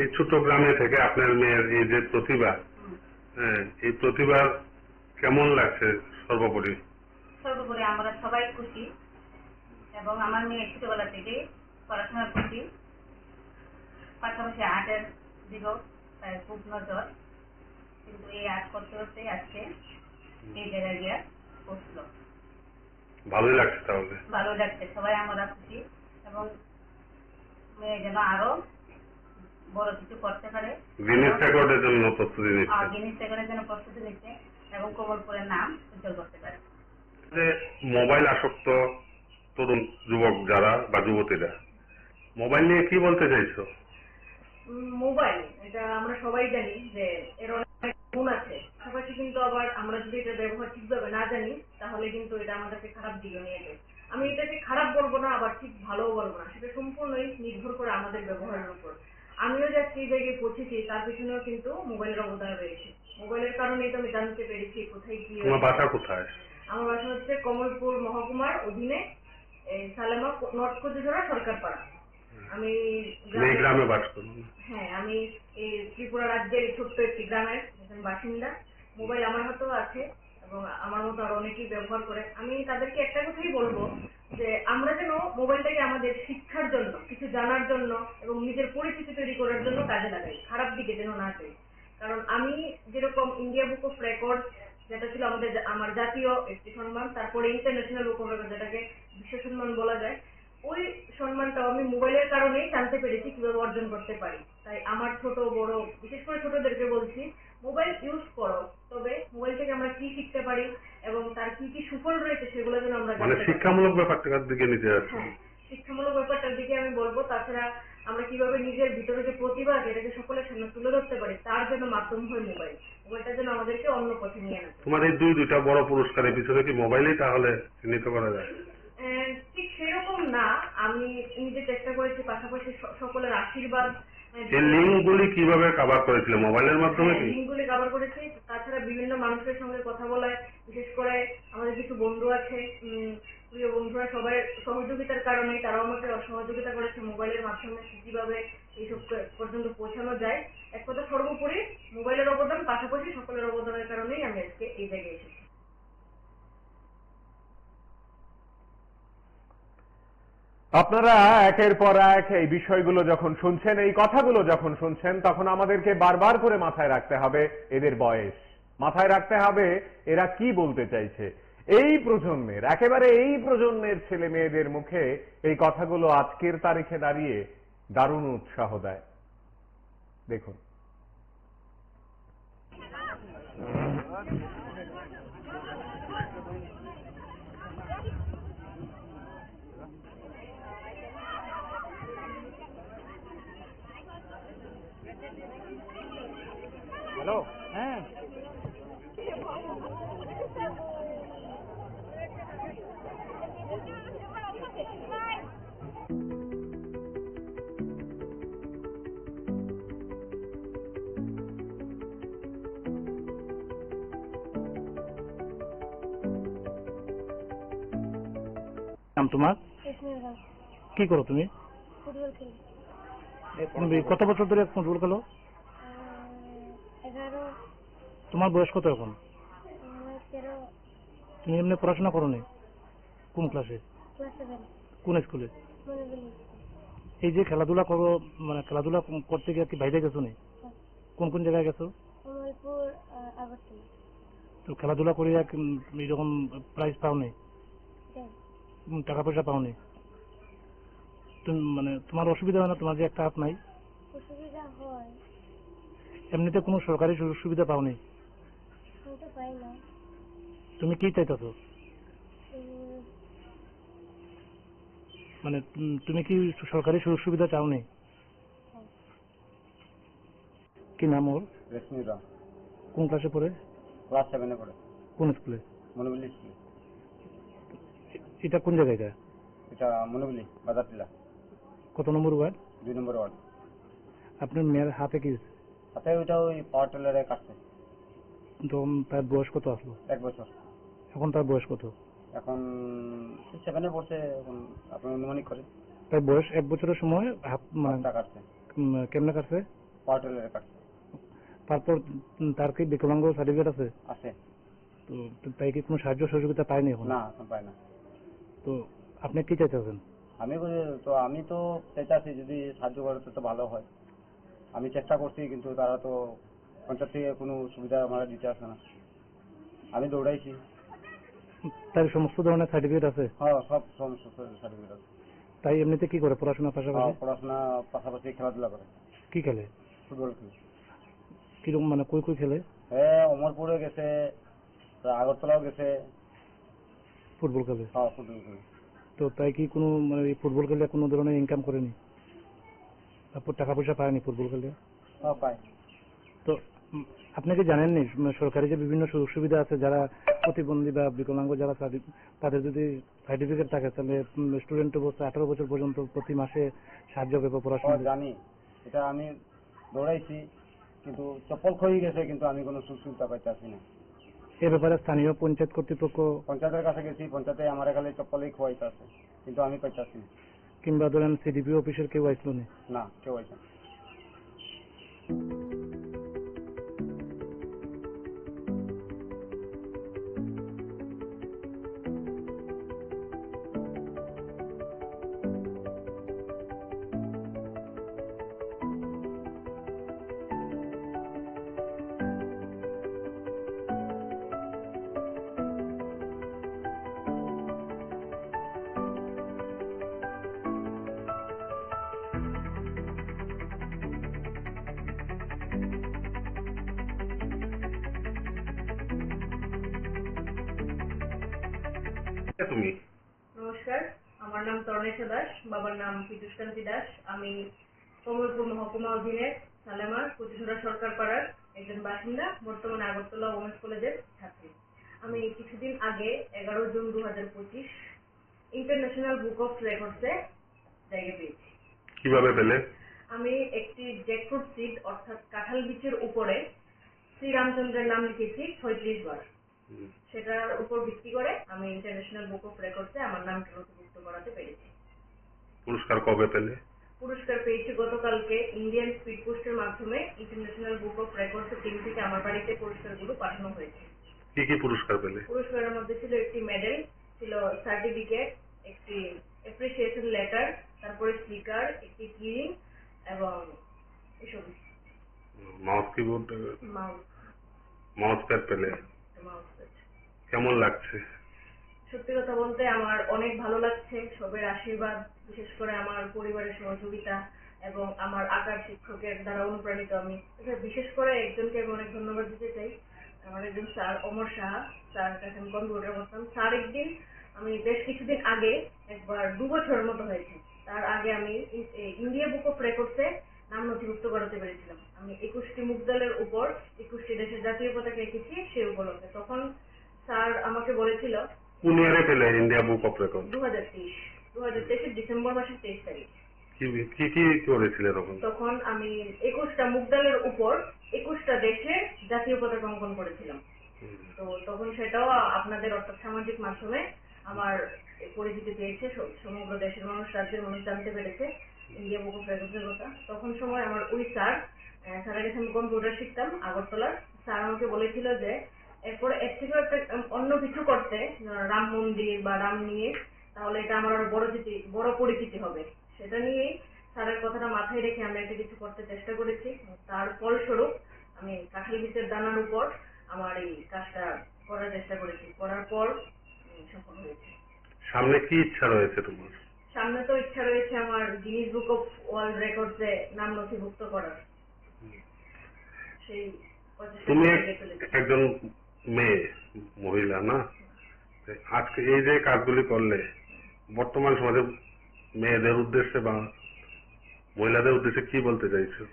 Speaker 7: এই ছোট গ্রামে থেকে আপনার মেয়ের এই যে প্রতিভা, এই প্রতিভা কেমন লাগছে? সর্বোপরি
Speaker 6: সর্বোপরি আমরা সবাই খুশি এবং আমার মেয়ে ছোটবেলা থেকে পড়াশোনার প্রতি, পাশাপাশি আর্টের দিকেও তার খুব নজর। কিন্তু এই আর্ট করতে করতে আজকে এই জায়গায় গিয়ে পৌঁছলো।
Speaker 7: ভালোই লাগছে। তাহলে
Speaker 6: ভালো লাগছে, সবাই আমরা খুশি এবং মেয়ে যেন আরো বড় কিছু করতে পারে।
Speaker 7: গিনেস রেকর্ডের জন্য প্রস্তুতি নিচ্ছে।
Speaker 6: গিনেস রেকর্ডের জন্য প্রস্তুতি নিচ্ছে এবং কমলপুরের নাম উজ্জ্বল করতে পারে।
Speaker 7: যে মোবাইল আসক্ত তরুণ যুবক যারা বা যুবতীরা, মোবাইল নিয়ে কি বলতে চাইছো?
Speaker 5: মোবাইল, এটা আমরা সবাই জানি যে এর অনেক গুণ আছে, পাশাপাশি কিন্তু আবার আমরা যদি এটা ব্যবহার ঠিকভাবে না জানি তাহলে কিন্তু এটা আমাদেরকে খারাপ দিকে নিয়ে যায়। আমি এটাকে খারাপ বলবো না, আবার ঠিক ভালোও বলবো না, সেটা সম্পূর্ণই নির্ভর করে আমাদের ব্যবহারের উপর। আমিও যা সেই জায়গায় পৌঁছেছি তার পিছনেও কিন্তু মোবাইলের অবদান রয়েছে। মোবাইলের কারণেই তো আমি জানতে পেরেছি কোথায় কি।
Speaker 7: তোমার বাসা কোথায়?
Speaker 5: আমার বাসা হচ্ছে কমলপুর মহকুমার অধীনে সালেমা, নর্থ কচুছড়া, সরকার পাড়া। আমি
Speaker 7: গ্রামে বাস করি।
Speaker 5: হ্যাঁ, আমি এই ত্রিপুরা রাজ্যের ছোট্ট একটি গ্রামের বাসিন্দা। মোবাইল আমার হাতেও আছে এবং আমার মতো আরো অনেকেই ব্যবহার করে। আমি তাদেরকে একটা কথাই বলবো যে আমরা যেন মোবাইলটাকে আমাদের শিক্ষার জন্য, কিছু জানার জন্য এবং নিজের পরিচিতি তৈরি করার জন্য কাজে লাগাই, খারাপ দিকে যেন না যাই। কারণ আমি যেরকম ইন্ডিয়া বুক অফ রেকর্ড, যেটা ছিল আমার জাতীয় একটি সম্মান, তারপরে ইন্টারন্যাশনাল বুক অফ রেকর্ড, যেটাকে বিশ্ব সম্মান বলা যায়, ওই সম্মানটাও আমি মোবাইলের কারণেই জানতে পেরেছি কিভাবে অর্জন করতে পারি। তাই আমার ছোট বড়, বিশেষ করে ছোটদেরকে বলছি, মোবাইল ইউজ করো, তবে মোবাইল থেকে আমরা কি শিখতে পারি এবং তার কি কি সুফল রয়েছে সেগুলো যেন আমরা
Speaker 7: মানে শিক্ষামূলক ব্যাপারটার দিকে নিতে যাচ্ছি।
Speaker 5: হ্যাঁ, শিক্ষামূলক ব্যাপারটার দিকে আমি বলবো। তাছাড়া আমরা কিভাবে নিজের ভিতরে যে প্রতিভা আছে এটাকে সকলের সামনে তুলে ধরতে পারি, তার জন্য মাধ্যম হয় মোবাইল। মোবাইলটা যেন আমাদেরকে অন্য পথে নিয়ে আনে।
Speaker 7: তোমার এই দুইটা বড় পুরস্কারের পিছনে কি মোবাইলই তাহলে চিহ্নিত করা যায়?
Speaker 5: ঠিক সেরকম না, আমি নিজে চেষ্টা করেছি, পাশাপাশি সকলের আশীর্বাদ।
Speaker 7: এই লিঙ্কগুলি কিভাবে কভার করেছিল? মোবাইলের মাধ্যমে কি
Speaker 5: লিঙ্কগুলি কভার করেছি। তাছাড়া বিভিন্ন মানুষের সঙ্গে কথা বলায়, বিশেষ করে আমাদের কিছু বন্ধু আছে, প্রিয় বন্ধুরা, সবাই সহযোগিতার কারণে তারাও আমাকে সহযোগিতা করেছে মোবাইলের মাধ্যমে কিভাবে এইসব পর্যন্ত পৌঁছানো যায়। এক কথা সর্বোপরি মোবাইলের অবদান, পাশাপাশি সকলের অবদানের কারণে
Speaker 1: আপনারা একের পর এক এই বিষয়গুলো যখন শুনছেন, এই কথাগুলো যখন শুনছেন, তখন আমাদেরকে বারবার করে মাথায় রাখতে হবে এদের বয়স, মাথায় রাখতে হবে এরা কি বলতে চাইছে। এই প্রজন্মের, একেবারে এই প্রজন্মের ছেলে মেয়েদের মুখে এই কথাগুলো আজকের তারিখে দাঁড়িয়ে দারুণ উৎসাহ দেয়। দেখুন।
Speaker 2: হ্যালো, হ্যাঁ নাম তোমার?
Speaker 3: ইসমিল হক।
Speaker 2: কি করো তুমি?
Speaker 3: ফুটবল খেলি।
Speaker 2: তুমি কত বছর ধরে ফুটবল খেলো?
Speaker 3: 11,
Speaker 2: তোমার বয়স কত এখন?
Speaker 3: 13,
Speaker 2: তুমি এমনি পড়াশোনা করো নি? কোন ক্লাসে?
Speaker 3: ক্লাস 7,
Speaker 2: কোন স্কুলে?
Speaker 3: মনোবলি।
Speaker 2: এই যে খেলাধুলা করো, মানে খেলাধুলা করতে গিয়ে কি বাইরে গেছো নি? কোন কোন জায়গায় গেছো?
Speaker 3: কমলপুর, আগরতলা।
Speaker 2: তো খেলাধুলা করে এরকম প্রাইজ পাও নি?
Speaker 3: যাই।
Speaker 2: টাকা পয়সা পাও নি? তুমি মানে তোমার অসুবিধা হয় না তোমার যে একটা হাত নাই?
Speaker 3: অসুবিধা হয়,
Speaker 2: এমনিতে কোনো সরকারি সুযোগ সুবিধা পাও নি?
Speaker 3: আমি তো পাই না।
Speaker 2: তুমি কি চাইতেছো? মানে তুমি কি সরকারি সুযোগ সুবিধা চাও নি? কি নাম ওর?
Speaker 4: রেশমিরা।
Speaker 2: কোন ক্লাসে পড়ে?
Speaker 4: ক্লাস 7 পড়ে।
Speaker 2: কোন স্কুলে?
Speaker 4: মনোবলি স্কুলে।
Speaker 2: এটা কোন জায়গায়?
Speaker 4: এটা মনোবলি বাজার টিলা,
Speaker 2: কত নম্বর ওয়ার্ড?
Speaker 4: 2 নম্বর ওয়ার্ড।
Speaker 2: আপনার মেয়ের হাতে কি?
Speaker 4: হাতে ওইটা ওই পাওয়ার টেলারে কাটছে।
Speaker 2: তো তার বয়স কত আসলো?
Speaker 4: 1 বছর।
Speaker 2: এখন তার বয়স কত?
Speaker 4: এখন 7 পড়ছে। এখন আপনি অনুমানিক করে
Speaker 2: তার বয়স 1 বছরের সময় হাত মানে
Speaker 4: হাতটা কাটছে,
Speaker 2: কেমনে কাটছে?
Speaker 4: পাওয়ার টেলারে কাটছে।
Speaker 2: তারপর তার কি বিকলাঙ্গ সার্টিফিকেট আছে?
Speaker 4: আছে।
Speaker 2: তো তাই কি কোনো সাহায্য সহযোগিতা পায়নি এখন?
Speaker 4: না, এখন পায় না।
Speaker 2: তো আপনি কি চাইতেছেন?
Speaker 4: আমি তো চাইতাছি যদি সাহায্য করে তো ভালো হয়। আমি চেষ্টা করছি কিন্তু তারা তো পঞ্চায়েত থেকে কোনো সুবিধা আমরা দিতে আসে না। আমি দৌড়াইছি।
Speaker 2: তার সমস্ত ধরনের সার্টিফিকেট আছে?
Speaker 4: হ্যাঁ, সব সমস্ত সার্টিফিকেট আছে।
Speaker 2: তাই এমনিতে কি করে পড়াশোনার পাশাপাশি?
Speaker 4: পড়াশোনা পাশাপাশি খেলাধুলা করে।
Speaker 2: কি খেলে?
Speaker 4: ফুটবল খেলে।
Speaker 2: কিরকম মানে কই কই খেলে?
Speaker 4: হ্যাঁ, অমরপুরে গেছে, আগরতলাও গেছে।
Speaker 2: ফুটবল খেলে?
Speaker 4: হ্যাঁ, ফুটবল খেলে।
Speaker 2: তো তাই কি কোনো মানে এই ফুটবল খেলে কোনো ধরনের ইনকাম করেনি? তারপর টাকা পয়সা পায়নি ফুটবল খেলে?
Speaker 4: হ্যাঁ, পায়।
Speaker 2: তো আপনি কি জানেননি সরকারি যে বিভিন্ন সুযোগ সুবিধা আছে, যারা প্রতিবন্ধী বা বিকলাঙ্গ যারা তাদের যদি সার্টিফিকেট থাকে তাহলে স্টুডেন্ট অবস্থা 18 বছর পর্যন্ত প্রতি মাসে সাহায্য পাবে পড়াশোনা?
Speaker 4: জানি, এটা আমি দৌড়াইছি কিন্তু চপ্পল খয়ে গেছে, কিন্তু আমি কোনো সুযোগ সুবিধা পাইতেছি না।
Speaker 2: এ ব্যাপারে স্থানীয় পঞ্চায়েত কর্তৃপক্ষ
Speaker 4: পঞ্চায়েতের কাছে গেছি, পঞ্চায়েতে আমার খালি চপ্পলই খোয়াইতে আছে, কিন্তু আমি পাইতেছি না।
Speaker 2: কিংবা ধরেন সিডিপি অফিসের কেউ আসলো না?
Speaker 4: না, কেউ আইছে না।
Speaker 7: তুমি?
Speaker 5: নমস্কার, আমার নাম তরণেশা দাস, বাবার নাম পীযুষকান্তি দাস। আমি কমলপুর মহকুমা অধীনের সালেমার কুচিছড়া সরকার পাড়ার একজন বাসিন্দা, বর্তমানে আগরতলা ওমেন্স কলেজের ছাত্রী। আমি কিছুদিন আগে 11 জুন 2025 ইন্টারন্যাশনাল বুক অফ রেকর্ডসে জায়গা পেয়েছি।
Speaker 7: কিভাবে পেলে?
Speaker 5: আমি একটি জ্যাকফ্রুট সিড অর্থাৎ কাঁঠাল বীজের উপরে শ্রীরামচন্দ্রের নাম লিখেছি 36 বার। সেটার উপর ভিত্তি করে আমি ইন্টারন্যাশনাল বুক অফ রেকর্ডসে আমার নামটি নথিভুক্ত করাতে পেরেছি।
Speaker 7: পুরস্কার কবে পেলে?
Speaker 5: পুরস্কার পেয়েছি গতকালকে ইন্ডিয়ান স্পিড পোস্টের মাধ্যমে। ইন্টারন্যাশনাল বুক অফ রেকর্ডসের টিম থেকে আমার বাড়িতে পুরস্কারগুলো পাঠানো হয়েছে।
Speaker 7: কি কি পুরস্কার পেলে?
Speaker 5: পুরস্কারের মধ্যে ছিল একটি মেডেল, ছিল সার্টিফিকেট, একটি অ্যাপ্রিসিয়েশন লেটার, তারপরে স্টিকার, একটি কিরিং এবং এসব
Speaker 7: mouse keyboard,
Speaker 5: mouse
Speaker 7: mouse pad পেলে
Speaker 5: মাউস।
Speaker 7: কেমন লাগছে?
Speaker 5: সত্যি কথা বলতে আমার অনেক ভালো লাগছে, সবের আশীর্বাদ, বিশেষ করে আমার পরিবারের সহযোগিতা এবং আমার আঁকার শিক্ষকের দ্বারা অনুপ্রাণিত আমি। বিশেষ করে একজনকে আমি অনেক ধন্যবাদ দিতে চাই, আমার একজন স্যার অমর সাহা স্যার কাছে আমি কম্পিউটার করতাম। স্যার একদিন আমি বেশ কিছুদিন আগে একবার 2 বছরের মতো হয়েছে, তার আগে আমি ইন্ডিয়া বুক অফ রেকর্ডসে নাম নথিভুক্ত করাতে পেরেছিলাম। আমি 21টি মুগদালের উপর 21টি দেশের জাতীয় পতাকা এঁকেছি সেই উপলক্ষে। তখন স্যার আমাকে বলেছিল
Speaker 7: কোন ইয়ারে পেলে India book of record?
Speaker 5: 2023 December মাসের 23 তারিখ।
Speaker 7: কি কি করেছিলে তখন?
Speaker 5: তখন আমি 21টা মুগদালের উপর 21টা দেশের জাতীয় পতাকা অঙ্কন করেছিলাম। তো তখন সেটাও আপনাদের অর্থাৎ সামাজিক মাধ্যমে আমার পরিচিতি পেয়েছে, সমগ্র দেশের মানুষ, রাজ্যের মানুষ জানতে পেরেছে ইন্ডিয়া বুক অফ রেকর্ডসের কথা। তখন সময় আমার ওই স্যারের কাছে আমি কম্পিউটার শিখতাম আগরতলার। স্যার আমাকে বলেছিল যে এরপরে এর থেকেও একটা অন্য কিছু করতে, রাম মন্দির বা রাম নিয়ে, তাহলে এটা আমার আরো বড় পরিচিতি হবে। সেটা নিয়েই স্যারের কথাটা মাথায় রেখে আমি একটা কিছু করতে চেষ্টা করেছি। তার ফলস্বরূপ আমি কাঁঠাল বীজের দানার উপর আমার এই কাজটা করার চেষ্টা করেছি, করার পর সফল হয়েছে।
Speaker 7: সামনে কি ইচ্ছা রয়েছে তোমার?
Speaker 5: সামনে তো ইচ্ছা রয়েছে আমার গিনিস বুক অফ ওয়ার্ল্ড রেকর্ডসে নাম নথিভুক্ত করার। সেই
Speaker 7: তুমি একজন মেয়ে মহিলা না, আজকে এই যে কাজগুলি করলে বর্তমান সমাজে মেয়েদের উদ্দেশ্যে বা মহিলাদের উদ্দেশ্যে কি বলতে চাইছো?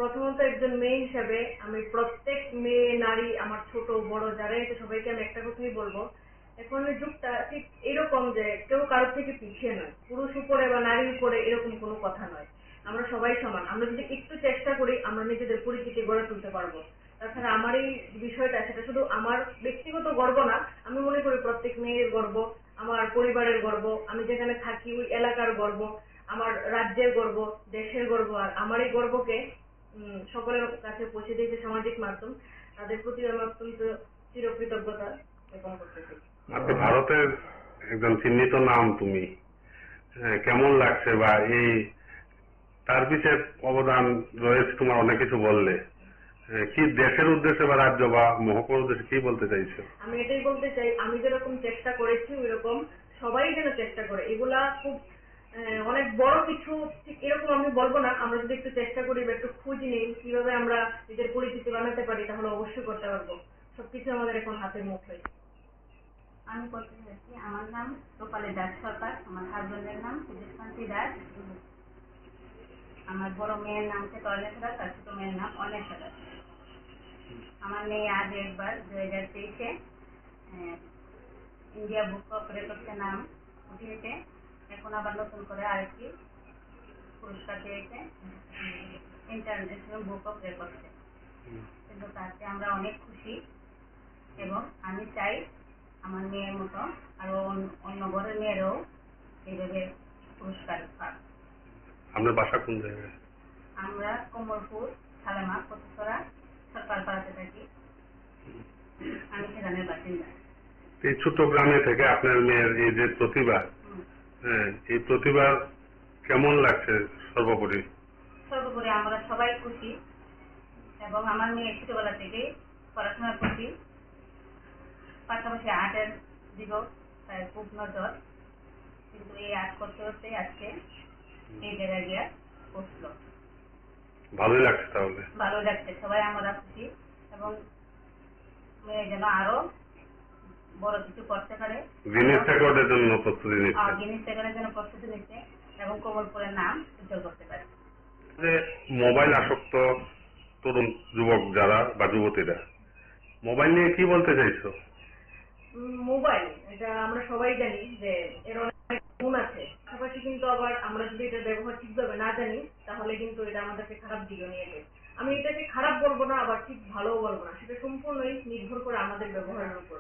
Speaker 5: প্রথমত একজন মেয়ে হিসাবে আমি প্রত্যেক মেয়ে নারী, আমার ছোট বড় যারা আছে সবাইকে আমি একটা কথাই বলবো, এখনের যুগটা ঠিক এরকম যে কেউ কারোর থেকে পিছিয়ে নয়, পুরুষ উপরে বা নারীর উপরে এরকম কোনো কথা নয়। আমরা সবাই সমান। আমরা যদি একটু চেষ্টা করি আমরা নিজেদের পরিচিতি গড়ে তুলতে পারবো। তাছাড়া আমার এই বিষয়টা সেটা শুধু আমার ব্যক্তিগত গর্ব না, আমি মনে করি প্রত্যেক মেয়ের গর্ব, আমার পরিবারের গর্ব, আমি যেখানে থাকি ওই এলাকার গর্ব, আমার রাজ্যের গর্ব, দেশের গর্ব। আর আমার এই গর্বকে সকলের কাছে পৌঁছে দিয়েছে সামাজিক মাধ্যম, তাদের প্রতি আমি অত্যন্ত চিরকৃতজ্ঞতা জ্ঞাপন করতেছি।
Speaker 7: আজকে ভারতের একজন চিহ্নিত নাম তুমি, কেমন লাগছে বা এই তার পিছিয়ে অবদান রয়েছে তোমার, অনেক কিছু বললে, কি দেশের উদ্দেশ্যে বা রাজ্য বা মহকুমার উদ্দেশ্যে কি বলতে চাইছো?
Speaker 5: আমি এটাই বলতে চাই, আমি যেরকম চেষ্টা করেছি ওই রকম সবাই যেন চেষ্টা করে। এগুলা খুব অনেক বড় কিছু ঠিক এরকম আমি বলবো না, আমরা যদি একটু চেষ্টা করি বা একটু খোঁজ নিই কিভাবে আমরা নিজের পরিচিতি বানাতে পারি তাহলে অবশ্যই করতে পারবো। সবকিছু আমাদের এখন হাতের মুঠোয়।
Speaker 6: আমি বলতে চাইছি, আমার নাম রূপালী দাস সরকার, আমার হাজবেন্ডের নাম সুজিতকান্তি দাস, আমার বড় মেয়ের নাম হচ্ছে তর্ণেশ্বর দাস, আর ছোট মেয়ের নাম অন্বেষা দাস। আমার মেয়ে আগে একবার 2023-এ ইন্ডিয়া বুক অফ রেকর্ডসে নাম উঠিয়েছে, এখন আবার নতুন করে আরেকটি পুরস্কার পেয়েছে ইন্টারন্যাশনাল বুক অফ রেকর্ডসে। কিন্তু তাতে আমরা অনেক খুশি এবং আমি চাই আমার মেয়ের মতো আরো অন্য ঘরের মেয়েরাও এইভাবে পুরস্কার পাক।
Speaker 7: আপনার বাসা কোন জায়গায়?
Speaker 6: আমরা কমলপুর, সালেমা, কচুছড়া, সরকার পাড়াতে থাকি। আমি সেখানের বাসিন্দা।
Speaker 7: এই ছোট গ্রামে থেকে আপনার মেয়ের এই যে প্রতিভা, এই প্রতিভা কেমন লাগছে? সর্বোপরি
Speaker 6: আমরা সবাই খুশি এবং আমার মেয়ে ছোটবেলা থেকে পড়াশোনার প্রতি, পাশাপাশি আর্টের দিকেও তার খুব নজর, কিন্তু এই আর্ট করতে করতে আজকে এই জায়গায় গিয়ে পৌঁছলো।
Speaker 7: ভালোই লাগছে। তাহলে
Speaker 6: ভালো লাগছে, সবাই আমরা খুশি এবং মেয়ে যেন আরো বড় কিছু করতে পারে,
Speaker 7: গিনেস রেকর্ডের জন্য প্রস্তুতি নিচ্ছে,
Speaker 6: গিনেস রেকর্ডের জন্য প্রস্তুতি নিচ্ছে এবং কমলপুরের নাম উজ্জ্বল করতে পারে।
Speaker 7: মোবাইল আসক্ত তরুণ যুবক যারা বা যুবতীরা, মোবাইল নিয়ে কি বলতে চাইছো?
Speaker 5: মোবাইল এটা আমরা সবাই জানি যে এর অনেক গুণ আছে, পাশাপাশি কিন্তু আবার আমরা যদি এটা ব্যবহার ঠিকভাবে না জানি তাহলে কিন্তু এটা আমাদেরকে খারাপ দিকে নিয়ে যায়। আমি এটাকে খারাপ বলবো না, আবার ঠিক ভালোও বলবো না, সেটা সম্পূর্ণই নির্ভর করে আমাদের ব্যবহারের উপর।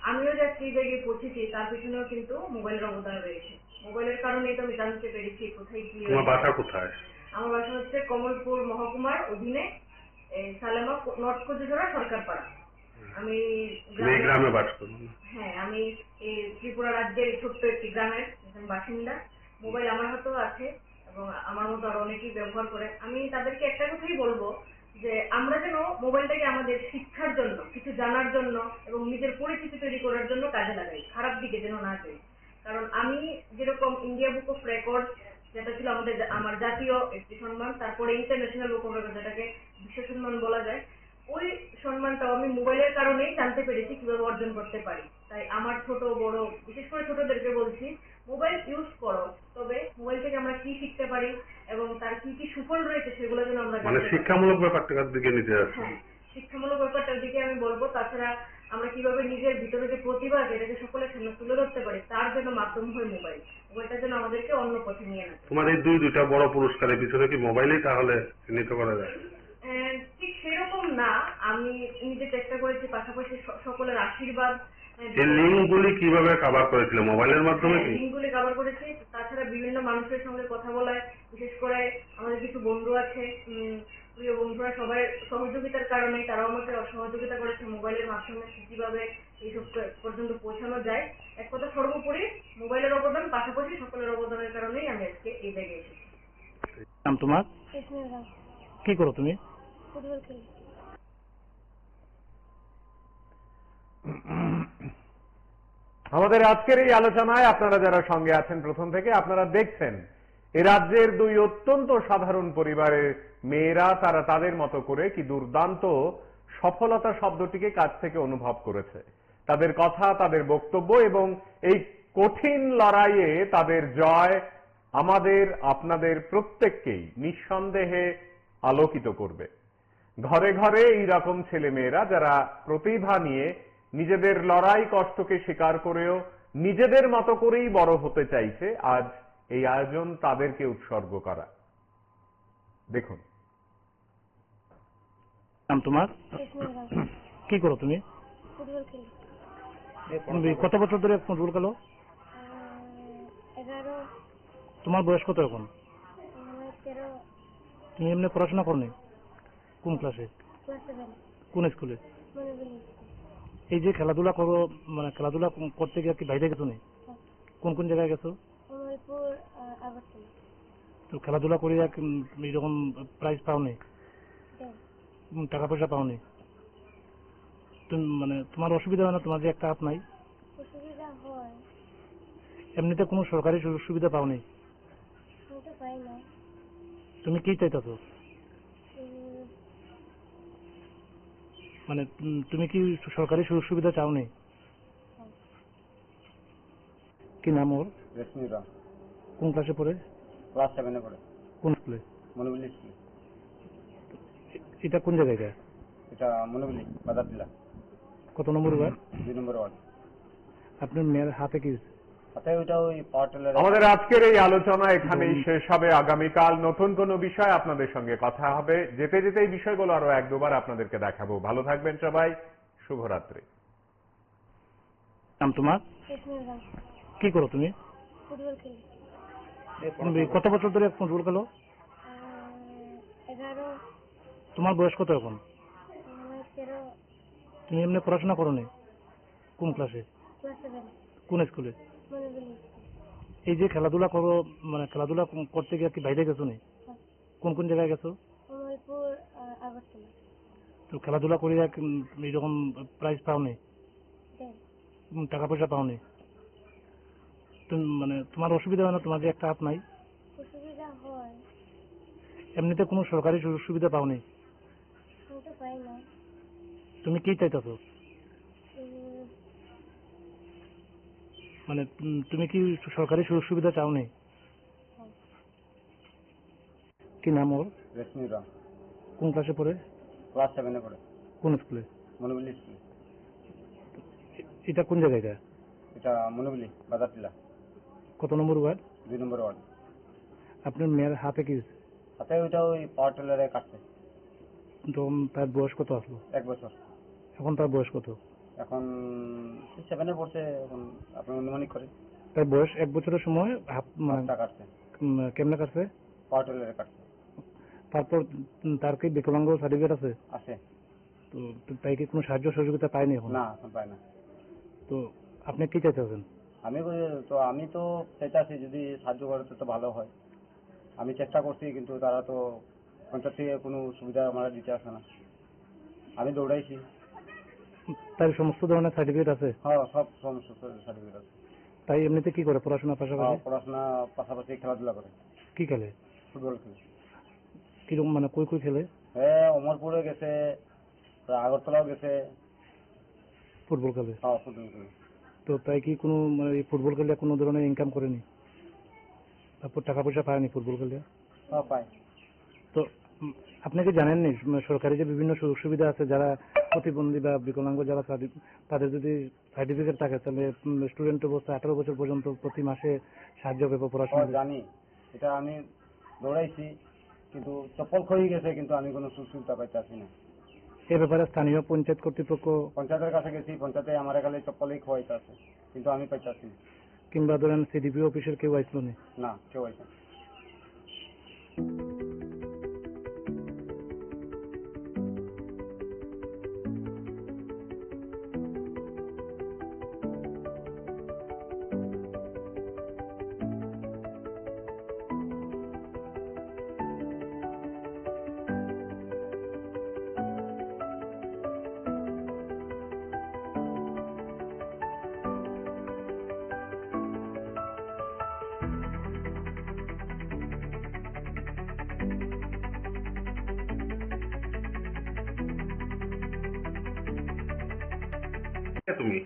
Speaker 5: আমিও যে সেই জায়গায় পৌঁছেছি তার পিছনেও কিন্তু মোবাইলের অবদান রয়েছে। মোবাইলের কারণেই তো আমি জানতে পেরেছি কোথায় কি।
Speaker 7: তোমার বাসা কোথায়?
Speaker 5: আমার বাসা হচ্ছে কমলপুর মহকুমার অধীনে সালেমা, নর্থ কচুছড়া, সরকার পাড়া। আমি
Speaker 7: তুমি এই গ্রামে বাস করো না?
Speaker 5: হ্যাঁ, আমি এই ত্রিপুরা রাজ্যের ছোট্ট একটি গ্রামের একজন বাসিন্দা। মোবাইল আমার হাতেও আছে এবং আমার মতো আরো অনেকেই ব্যবহার করে। আমি তাদেরকে একটা কথাই বলবো যে আমরা যেন মোবাইলটাকে আমাদের শিক্ষার জন্য, কিছু জানার জন্য এবং নিজের পরিচিতি তৈরি করার জন্য কাজে লাগাই, খারাপ দিকে যেন না যাই। কারণ আমি যেরকম ইন্ডিয়া বুক অফ রেকর্ড, যেটা ছিল আমার জাতীয় একটি সম্মান, তারপরে ইন্টারন্যাশনাল বুক অফ রেকর্ড, যেটাকে বিশ্ব সম্মান বলা যায়, ওই সম্মানটাও আমি মোবাইলের কারণেই জানতে পেরেছি কিভাবে অর্জন করতে পারি। তাই আমার ছোট বড়, বিশেষ করে ছোটদেরকে বলছি, মোবাইল ইউজ করো, তবে মোবাইল থেকে আমরা কি শিখতে পারি এবং তার কি কি সুফল রয়েছে সেগুলো যেন আমরা
Speaker 7: মানে
Speaker 5: জানতে পারি।
Speaker 7: শিক্ষামূলক ব্যাপারটার দিকে নিতে যাচ্ছে।
Speaker 5: হ্যাঁ, শিক্ষামূলক ব্যাপারটার দিকে আমি বলবো। তাছাড়া আমরা কিভাবে নিজের ভিতরে যে প্রতিভা আছে এটাকে সকলের সামনে তুলে ধরতে পারি, তার জন্য মাধ্যম হয় মোবাইল। মোবাইলটা যেন আমাদেরকে অন্য পথে নিয়ে না যায়।
Speaker 7: তোমার এই দুইটা বড় পুরস্কারের পিছনে কি মোবাইলেই তাহলে চিহ্নিত করা যায়?
Speaker 5: ঠিক সেরকম না, আমি নিজে চেষ্টা করেছি, পাশাপাশি সকলের আশীর্বাদ।
Speaker 7: এই লিঙ্কগুলি কিভাবে কভার করেছিল? মোবাইলের মাধ্যমে কি?
Speaker 5: লিঙ্কগুলি কভার করেছি। তাছাড়া বিভিন্ন মানুষের সঙ্গে কথা বলায়, বিশেষ করে আমাদের কিছু বন্ধু আছে, প্রিয় বন্ধুরা, সবাই সহযোগিতার কারণে তারাও আমাকে সহযোগিতা করেছে মোবাইলের মাধ্যমে কিভাবে এইসব পর্যন্ত পৌঁছানো যায়। এক কথা সর্বোপরি মোবাইলের অবদান, পাশাপাশি সকলের অবদানের কারণেই আমি আজকে এই জায়গায় এসেছি।
Speaker 2: নাম তোমার?
Speaker 3: কৃষ্ণের গান
Speaker 2: কি করো তুমি?
Speaker 3: ফুটবল খেলি।
Speaker 1: আমাদের আজকের এই আলোচনায় আপনারা যারা সঙ্গে আছেন প্রথম থেকে, আপনারা দেখছেন এ রাজ্যের দুই অত্যন্ত সাধারণ পরিবারের মেয়েরা তারা তাদের মতো করে কি দুর্দান্ত সফলতা শব্দটিকে কাছ থেকে অনুভব করেছে। তাদের কথা, তাদের বক্তব্য এবং এই কঠিন লড়াইয়ে তাদের জয় আমাদের আপনাদের প্রত্যেককেই নিঃসন্দেহে আলোকিত করবে। ঘরে ঘরে এইরকম ছেলে মেয়েরা যারা প্রতিভা নিয়ে নিজেদের লড়াই কষ্টকে স্বীকার করেও নিজেদের মতো করেই বড় হতে চাইছে, আজ এই আয়োজন তাদেরকে উৎসর্গ করা। দেখুন।
Speaker 2: নাম তোমার?
Speaker 3: কৃষ্ণের গান
Speaker 2: কি করো তুমি?
Speaker 3: ফুটবল খেলি।
Speaker 2: তুমি কত বছর ধরে ফুটবল খেলো?
Speaker 3: 11।
Speaker 2: তোমার বয়স কত এখন?
Speaker 3: আমার 13।
Speaker 2: তুমি এমনি পড়াশোনা করনি? কোন ক্লাসে?
Speaker 3: ক্লাস 7
Speaker 2: কোন স্কুলে?
Speaker 3: মনে বলি।
Speaker 2: এই যে খেলাধুলা করো, মানে খেলাধুলা করতে গিয়ে কি বাইরে গেছো নি? কোন কোন জায়গায় গেছো?
Speaker 3: কমলপুর, আগরতলা।
Speaker 2: তো খেলাধুলা করে এইরকম প্রাইজ পাওনি?
Speaker 3: দেয়।
Speaker 2: টাকা পয়সা পাওনি? তুমি মানে তোমার অসুবিধা হয় না? তোমার যে একটা হাত নাই,
Speaker 3: অসুবিধা হয়,
Speaker 2: এমনিতে কোনো সরকারি সুযোগ সুবিধা পাওনি?
Speaker 3: আমি তো পাই না।
Speaker 2: তুমি কি চাইতেছো? মানে তুমি কি সরকারি সুযোগ সুবিধা চাওনি? কি নাম ওর?
Speaker 4: রেশমি রাম।
Speaker 2: কোন ক্লাসে পড়ে?
Speaker 4: ক্লাস 7 পড়ে।
Speaker 2: কোন স্কুলে?
Speaker 4: মনোবলি স্কুল।
Speaker 2: এটা কোন জায়গায়?
Speaker 4: এটা মনোবলি বাজার জেলা।
Speaker 2: কত নম্বর ওয়ার্ড?
Speaker 4: 2 নম্বর ওয়ার্ড।
Speaker 2: আপনার মেয়ের হাতে কি?
Speaker 4: হাতে ওইটা ওই পাওয়ার টেলার।
Speaker 1: আমাদের আজকের এই আলোচনা এখানেই শেষ হবে। আগামীকাল নতুন কোনো বিষয় আপনাদের সঙ্গে কথা হবে। যেতে যেতে এই বিষয়গুলো আরো এক দুবার আপনাদেরকে দেখাবো। ভালো থাকবেন সবাই। শুভরাত্রি।
Speaker 2: নাম তোমার?
Speaker 3: কৃষ্ণের গান
Speaker 2: কি করো তুমি?
Speaker 3: ফুটবল খেলি।
Speaker 2: তুমি কত বছর ধরে ফুটবল খেলো?
Speaker 3: 11।
Speaker 2: তোমার বয়স কত এখন?
Speaker 3: আমার 13।
Speaker 2: তুমি এমনি পড়াশোনা করোনি? কোন ক্লাসে?
Speaker 3: ক্লাস 7
Speaker 2: কোন স্কুলে?
Speaker 3: মনে বলি।
Speaker 2: এই যে খেলাধুলা করো, মানে খেলাধুলা করতে গিয়ে কি বাইরে গেছো নি? কোন কোন জায়গায় গেছো?
Speaker 3: কমলপুর, আগরতলা।
Speaker 2: তো খেলাধুলা করে এইরকম প্রাইজ পাওনি?
Speaker 3: দেয়।
Speaker 2: টাকা পয়সা পাওনি? তুমি মানে তোমার অসুবিধা হয় না? তোমার যে একটা হাত নাই,
Speaker 3: অসুবিধা হয়,
Speaker 2: এমনিতে কোনো সরকারি সুযোগ সুবিধা পাওনি?
Speaker 3: আমি তো পাই না।
Speaker 2: তুমি কি চাইতেছো? মানে তুমি কি সরকারি সুযোগ সুবিধা চাওনি? কি নাম ওর?
Speaker 4: রেশমি রাম।
Speaker 2: কোন ক্লাসে পড়ে?
Speaker 4: ক্লাস 7 পড়ে।
Speaker 2: কোন স্কুলে?
Speaker 4: মনোবলি স্কুল।
Speaker 2: এটা কোন জায়গায়?
Speaker 4: এটা মনোবলি বাজার জেলা।
Speaker 2: কত নম্বর ওয়ার্ড?
Speaker 4: 2 নম্বর ওয়ার্ড।
Speaker 2: আপনার মেয়ের হাতে কি?
Speaker 4: হাতে ওইটা ওই পাওয়ার টেলারে কাটছে।
Speaker 2: তখন তার বয়স কত আসলো?
Speaker 4: 1 বছর।
Speaker 2: এখন তার বয়স কত?
Speaker 4: এখন 7 পড়ছে। এখন আপনি অনুমানিক করেন।
Speaker 2: তার বয়স 1 বছরের সময়
Speaker 4: হাতটা কাটছে।
Speaker 2: কেমনে কাটছে?
Speaker 4: পাওয়ার টেলারে কাটছে।
Speaker 2: তারপর তার কি বিকলাঙ্গ সার্টিফিকেট আছে?
Speaker 4: আছে।
Speaker 2: তো তো তাই কি কোনো সাহায্য সহযোগিতা পায়নি এখন?
Speaker 4: না এখন পাই না।
Speaker 2: তো আপনি কি চাইতেছেন?
Speaker 4: আমি তো চাইতাছি যদি সাহায্য করে তো ভালো হয়। আমি চেষ্টা করছি কিন্তু তারা তো পঞ্চায়েত থেকে কোনো সুবিধা আমার দিতে আসে না। আমি দৌড়াইছি।
Speaker 2: তার সমস্ত ধরনের সার্টিফিকেট আছে?
Speaker 4: হ্যাঁ সব সমস্ত সার্টিফিকেট আছে।
Speaker 2: তাই এমনিতে কি করে পড়াশোনার পাশাপাশি?
Speaker 4: পড়াশোনা পাশাপাশি খেলাধুলা করে,
Speaker 2: কি খেলে?
Speaker 4: ফুটবল খেলে।
Speaker 2: কিরকম মানে কই কই খেলে?
Speaker 4: হ্যাঁ অমরপুরে গেছে, আগরতলাও গেছে।
Speaker 2: ফুটবল খেলে?
Speaker 4: হ্যাঁ ফুটবল খেলে।
Speaker 2: তো তাই কি কোনো মানে এই ফুটবল খেলে কোনো ধরনের ইনকাম করেনি? তারপর টাকা পয়সা পায়নি ফুটবল খেলে?
Speaker 4: হ্যাঁ পাই।
Speaker 2: তো আপনি কি জানেননি সরকারি যে বিভিন্ন সুযোগ সুবিধা আছে, যারা প্রতিবন্ধী বা বিকলাঙ্গ যারা তাদের যদি সার্টিফিকেট থাকে তাহলে স্টুডেন্ট অবস্থা 18 বছর পর্যন্ত প্রতি মাসে সাহায্য পাবে পড়াশোনা?
Speaker 4: জানি, এটা আমি দৌড়াইছি কিন্তু চপ্পল ক্ষয়ে গেছে, কিন্তু আমি কোনো সুবিধা পাইতেছি না।
Speaker 2: এ ব্যাপারে স্থানীয় পঞ্চায়েত কর্তৃপক্ষ
Speaker 4: পঞ্চায়েতের কাছে গেছি, পঞ্চায়েতে আমার খালি চপ্পলই খোয়াইতে আছে, কিন্তু আমি পাইতেছি না।
Speaker 2: কিংবা ধরেন সিডিপি অফিসের কেউ আসলো না?
Speaker 4: না কেউ আইসে না।
Speaker 7: তুমি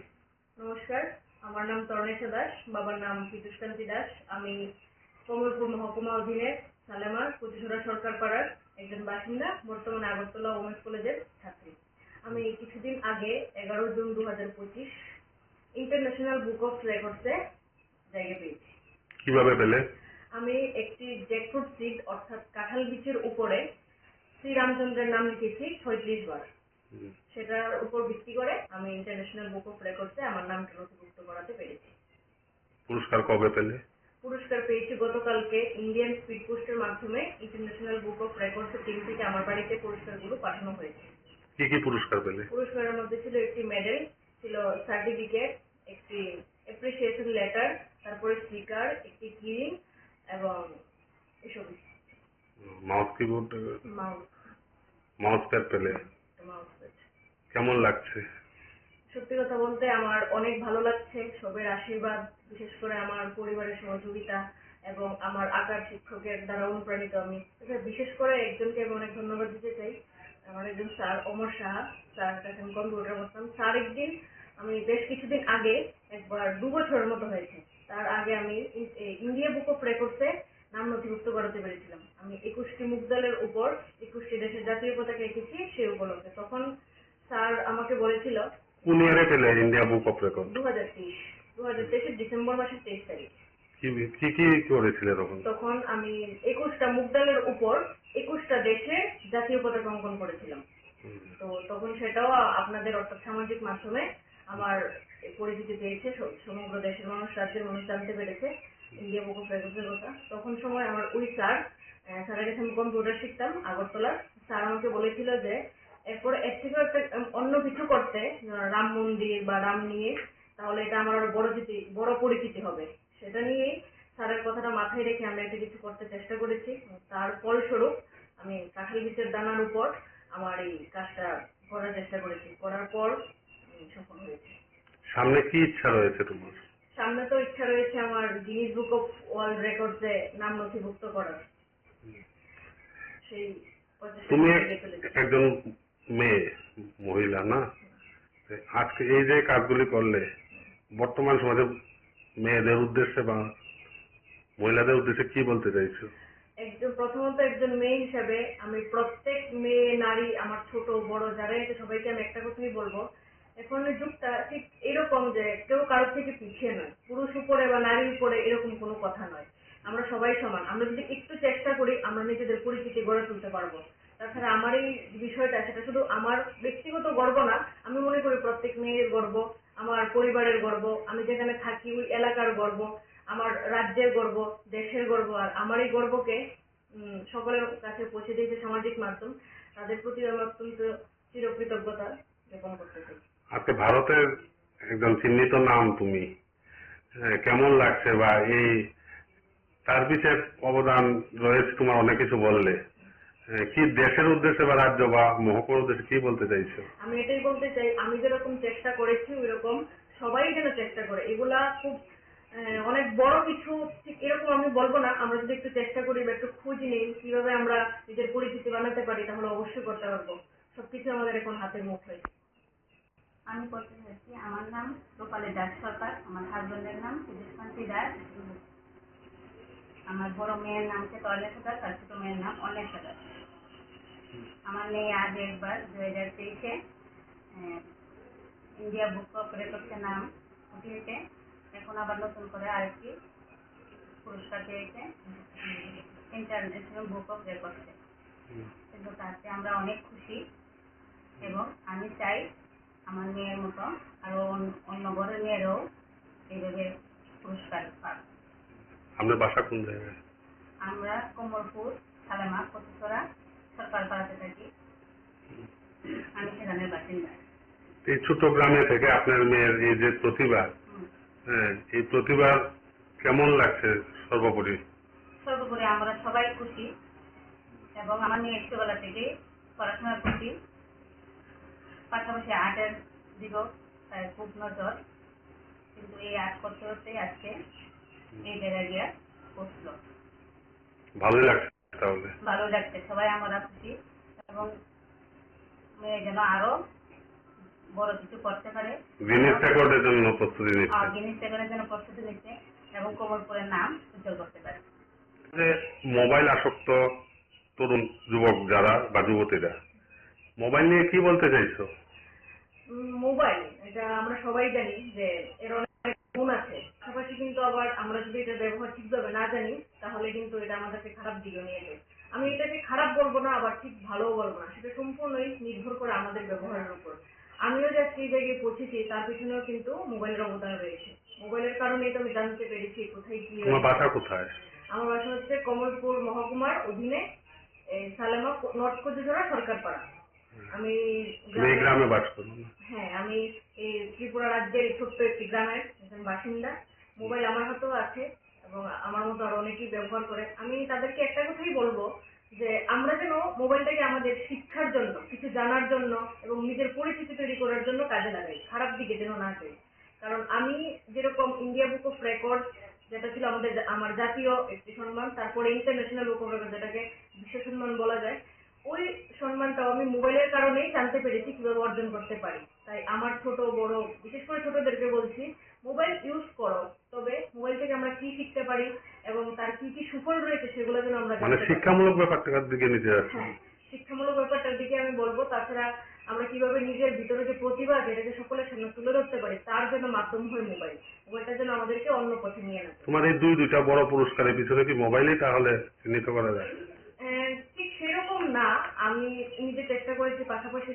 Speaker 5: নমস্কার, আমার নাম তরণেশা দাস, বাবার নাম পীযুষকান্তি দাস। আমি কমলপুর মহকুমা অধীনের সালেমার পঁচিশরা সরকার পাড়ার একজন বাসিন্দা, বর্তমানে আগরতলা ওমেন্স কলেজের ছাত্রী। আমি কিছুদিন আগে 11 জুন 2025 ইন্টারন্যাশনাল বুক অফ রেকর্ডসে জায়গা পেয়েছি।
Speaker 7: কিভাবে পেলে?
Speaker 5: আমি একটি জ্যাকফ্রুট সিড অর্থাৎ কাঁঠাল বীজের উপরে শ্রীরামচন্দ্রের নাম লিখেছি 36 বার। সেটার উপর ভিত্তি করে আমি ইন্টারন্যাশনাল বুক অফ রেকর্ডসে আমার নামটা নথিভুক্ত করাতে পেরেছি।
Speaker 7: পুরস্কার কবে পেলে?
Speaker 5: পুরস্কার পেয়েছি গতকালকে ইন্ডিয়ান স্পিড পোস্টের মাধ্যমে। ইন্টারন্যাশনাল বুক অফ রেকর্ডসের টিম থেকে আমার বাড়িতে পুরস্কারগুলো পাঠানো হয়েছে।
Speaker 7: কি কি পুরস্কার পেলে?
Speaker 5: পুরস্কারের মধ্যে ছিল একটি মেডেল, ছিল সার্টিফিকেট, একটি অ্যাপ্রিসিয়েশন লেটার, তারপরে স্টিকার, একটি কিরিং এবং এসব।
Speaker 7: মাউস কিবোর্ড, মাউস প্যাড পেলে?
Speaker 5: Mouse pad.
Speaker 7: কেমন লাগছে?
Speaker 5: সত্যি কথা বলতে আমার অনেক ভালো লাগছে। সবের আশীর্বাদ, বিশেষ করে আমার পরিবারের সহযোগিতা এবং আমার আঁকার শিক্ষকের দ্বারা অনুপ্রাণিত আমি। বিশেষ করে একজনকে আমি অনেক ধন্যবাদ দিতে চাই, আমার একজন স্যার অমর সাহা। স্যার কাছে আমি কম্পিউটার করতাম। স্যার একদিন, আমি বেশ কিছুদিন আগে একবার 2 বছরের মতো হয়েছে, তার আগে আমি ইন্ডিয়া বুক অফ রেকর্ডসে নাম নথিভুক্ত করাতে পেরেছিলাম। আমি 21টি মুগদালের উপর 21টি দেশের জাতীয় পতাকা এঁকেছি সেই উপলক্ষে। তখন স্যার আমাকে বলেছিল,
Speaker 7: কোন ইয়ারে পেলে India book of record?
Speaker 5: 2023 December মাসের 23 তারিখ।
Speaker 7: কি কি করেছিলে তখন?
Speaker 5: তখন আমি 21টা মুগদালের উপর 21টা দেশের জাতীয় পতাকা অঙ্কন করেছিলাম। তো তখন সেটাও আপনাদের অর্থাৎ সামাজিক মাধ্যমে আমার পরিচিতি পেয়েছে, সমগ্র দেশের মানুষ, রাজ্যের মানুষ জানতে পেরেছে ইন্ডিয়া বুক অফ রেকর্ডসের কথা। তখন সময় আমার ওই স্যারের কাছে আমি কম্পিউটার শিখতাম আগরতলার। স্যার আমাকে বলেছিল যে এরপরে এর থেকেও একটা অন্য কিছু করতে, রাম মন্দির বা রাম নিয়ে, তাহলে এটা আমার আরো বড় পরিচিতি হবে। সেটা নিয়েই স্যারের কথাটা মাথায় রেখে আমরা এটা কিছু করতে চেষ্টা করেছি। তার ফলস্বরূপ আমি কাঁঠাল বীজের দানার উপর আমার এই কাজটা করার চেষ্টা করেছি। করার পর সফল হয়েছে।
Speaker 7: সামনে কি ইচ্ছা রয়েছে তোমার?
Speaker 5: সামনে তো ইচ্ছা রয়েছে আমার গিনিস বুক অফ ওয়ার্ল্ড রেকর্ডসে নাম নথিভুক্ত করার। সেই
Speaker 7: তুমি একজন মেয়ে, মহিলা না? আজকে এই যে কাজগুলি করলে বর্তমান সমাজে মেয়েদের উদ্দেশ্যে বা মহিলাদের উদ্দেশ্যে কি বলতে চাইছো?
Speaker 5: প্রথমত একজন মেয়ে হিসাবে আমি প্রত্যেক মেয়ে, নারী, আমার ছোট বড় যারা আছে সবাইকে আমি একটা কথাই বলবো, এখন যুগটা ঠিক এরকম যে কেউ কারোর থেকে পিছিয়ে নয়, পুরুষ উপরে বা নারীর উপরে এরকম কোনো কথা নয়। আমরা সবাই সমান। আমরা যদি একটু চেষ্টা করি আমরা নিজেদের পরিচিতি গড়ে তুলতে পারবো। তাছাড়া আমার এই বিষয়টা, সেটা শুধু আমার ব্যক্তিগত গর্ব না, আমি মনে করি প্রত্যেক মেয়ের গর্ব, আমার পরিবারের গর্ব, আমি যেখানে থাকি ওই এলাকার গর্ব, আমার রাজ্যের গর্ব, দেশের গর্ব। আর আমার এই গর্বকে সকলের কাছে পৌঁছে দিয়েছে সামাজিক মাধ্যম। তাদের প্রতি আমি অত্যন্ত চিরকৃতজ্ঞতা জ্ঞাপন করতেছি।
Speaker 7: আজকে ভারতের একজন চিহ্নিত নাম তুমি, কেমন লাগছে বা এই সার্ভিসের অবদান রয়েছে তোমার, অনেক কিছু বললে, কি দেশের উদ্দেশ্যে বা রাজ্য বা মহকুমার উদ্দেশ্যে কি বলতে চাইছো?
Speaker 5: আমি এটাই বলতে চাই, আমি যেরকম চেষ্টা করেছি ওইরকম সবাই যেন চেষ্টা করে। এগুলা খুব অনেক বড় কিছু ঠিক এরকম আমি বলবো না, আমরা যদি একটু চেষ্টা করি বা একটু খোঁজ নিই কিভাবে আমরা নিজের পরিচিতি বানাতে পারি তাহলে অবশ্যই করতে পারবো। সবকিছু আমাদের এখন হাতের মুঠোয়।
Speaker 6: আমি বলতে চাইছি, আমার নাম রূপালী দাস সরকার, আমার হাজবেন্ডের নাম সুদেশকান্তি দাস, আমার বড় মেয়ের নাম হচ্ছে তয়লেখা দাস আর ছোট মেয়ের নাম অন্বেষা দাস। আমার মেয়ে আজ একবার 2023-এ ইন্ডিয়া বুক অফ রেকর্ডসে নাম উঠিয়েছে, এখন আবার নতুন করে আরেকটি পুরস্কার পেয়েছে ইন্টারন্যাশনাল বুক অফ রেকর্ডসে। কিন্তু তাতে আমরা অনেক খুশি এবং আমি চাই আমার মেয়ের মতো আরো অন্য ঘরের মেয়েরাও এইভাবে পুরস্কার পাক।
Speaker 7: আপনার বাসা কোন জায়গায়?
Speaker 6: আমরা কমলপুর, সালেমা, কচুচড়া, সরকার পাড়াতে থাকি। আমি সেখানের বাসিন্দা।
Speaker 7: এই ছোট গ্রামে থেকে আপনার মেয়ের এই যে প্রতিভা, এই প্রতিভা কেমন লাগছে সর্বোপরি?
Speaker 6: সর্বোপরি আমরা সবাই খুশি এবং আমার মেয়ে ছোটবেলা থেকে পড়াশোনার প্রতি, পাশাপাশি আর্টের দিকেও তার খুব নজর, কিন্তু এই আর্ট করতে করতেই আজকে এই জায়গায় গিয়ে পৌঁছলো।
Speaker 7: ভালোই লাগছে তাহলে?
Speaker 6: ভালো লাগছে, সবাই আমরা খুশি এবং মেয়ে যেন আরো বড় কিছু করতে পারে,
Speaker 7: গিনেস রেকর্ডের জন্য প্রস্তুতি নিচ্ছে।
Speaker 6: গিনেস রেকর্ডের জন্য প্রস্তুতি নিচ্ছে এবং কমলপুরের নাম উজ্জ্বল করতে পারে।
Speaker 7: যে মোবাইল আসক্ত তরুণ যুবক যারা বা যুবতীরা, মোবাইল নিয়ে কি বলতে চাইছো?
Speaker 5: মোবাইল, এটা আমরা সবাই জানি যে এর অনেক গুণ আছে, পাশাপাশি কিন্তু আবার আমরা যদি এটা ব্যবহার ঠিকভাবে না জানি তাহলে কিন্তু এটা আমাদেরকে খারাপ দিকে নিয়ে যায়। আমি এটাকে খারাপ বলবো না, আবার ঠিক ভালোও বলবো না, সেটা সম্পূর্ণই নির্ভর করে আমাদের ব্যবহারের উপর। আমিও যে সেই জায়গায় পৌঁছেছি তার পিছনেও কিন্তু মোবাইলের অবদান রয়েছে। মোবাইলের কারণেই তো আমি জানতে পেরেছি কোথায় কি।
Speaker 7: তোমার বাসা কোথায়?
Speaker 5: আমার বাসা হচ্ছে কমলপুর মহকুমার অধীনে সালেমা নর্থ কচুচড়া সরকারপাড়া। আমি
Speaker 7: এই গ্রামে বাস করো?
Speaker 5: হ্যাঁ, আমি এই ত্রিপুরা রাজ্যের ছোট্ট একটি গ্রামের একজন বাসিন্দা। মোবাইল আমার হাতেও আছে এবং আমার মতো আরো অনেকেই ব্যবহার করে। আমি তাদেরকে একটা কথাই বলবো যে আমরা যেন মোবাইলটাকে আমাদের শিক্ষার জন্য, কিছু জানার জন্য এবং নিজের পরিচিতি তৈরি করার জন্য কাজে লাগাই, খারাপ দিকে যেন না যাই। কারণ আমি যেরকম ইন্ডিয়া বুক অফ রেকর্ড যেটা ছিল আমার জাতীয় একটি সম্মান, তারপরে ইন্টারন্যাশনাল বুক অফ রেকর্ড যেটাকে বিশ্ব সম্মান বলা যায়, ওই সম্মানটাও আমি মোবাইলের কারণেই জানতে পেরেছি কিভাবে অর্জন করতে পারি। তাই আমার ছোট বড় বিশেষ করে ছোটদেরকে বলছি, মোবাইল ইউজ করো, তবে মোবাইল থেকে আমরা কি শিখতে পারি এবং তার কি কি সুফল রয়েছে সেগুলো যেন আমরা
Speaker 7: মানে
Speaker 5: জানতে পারি।
Speaker 7: শিক্ষামূলক ব্যাপারটার দিকে নিতে যাচ্ছে।
Speaker 5: হ্যাঁ, শিক্ষামূলক ব্যাপারটার দিকে আমি বলবো। তাছাড়া আমরা কিভাবে নিজের ভিতরে যে প্রতিভা যেটাকে সকলের সামনে তুলে ধরতে পারি তার জন্য মাধ্যম হয় মোবাইল। মোবাইলটা যেন আমাদেরকে অন্য পথে নিয়ে নেয়।
Speaker 7: তোমার এই দুইটা বড় পুরস্কারের পিছনে কি মোবাইলই তাহলে চিহ্নিত করা যায়?
Speaker 5: ঠিক সেরকম না, আমি নিজে চেষ্টা করেছি, পাশাপাশি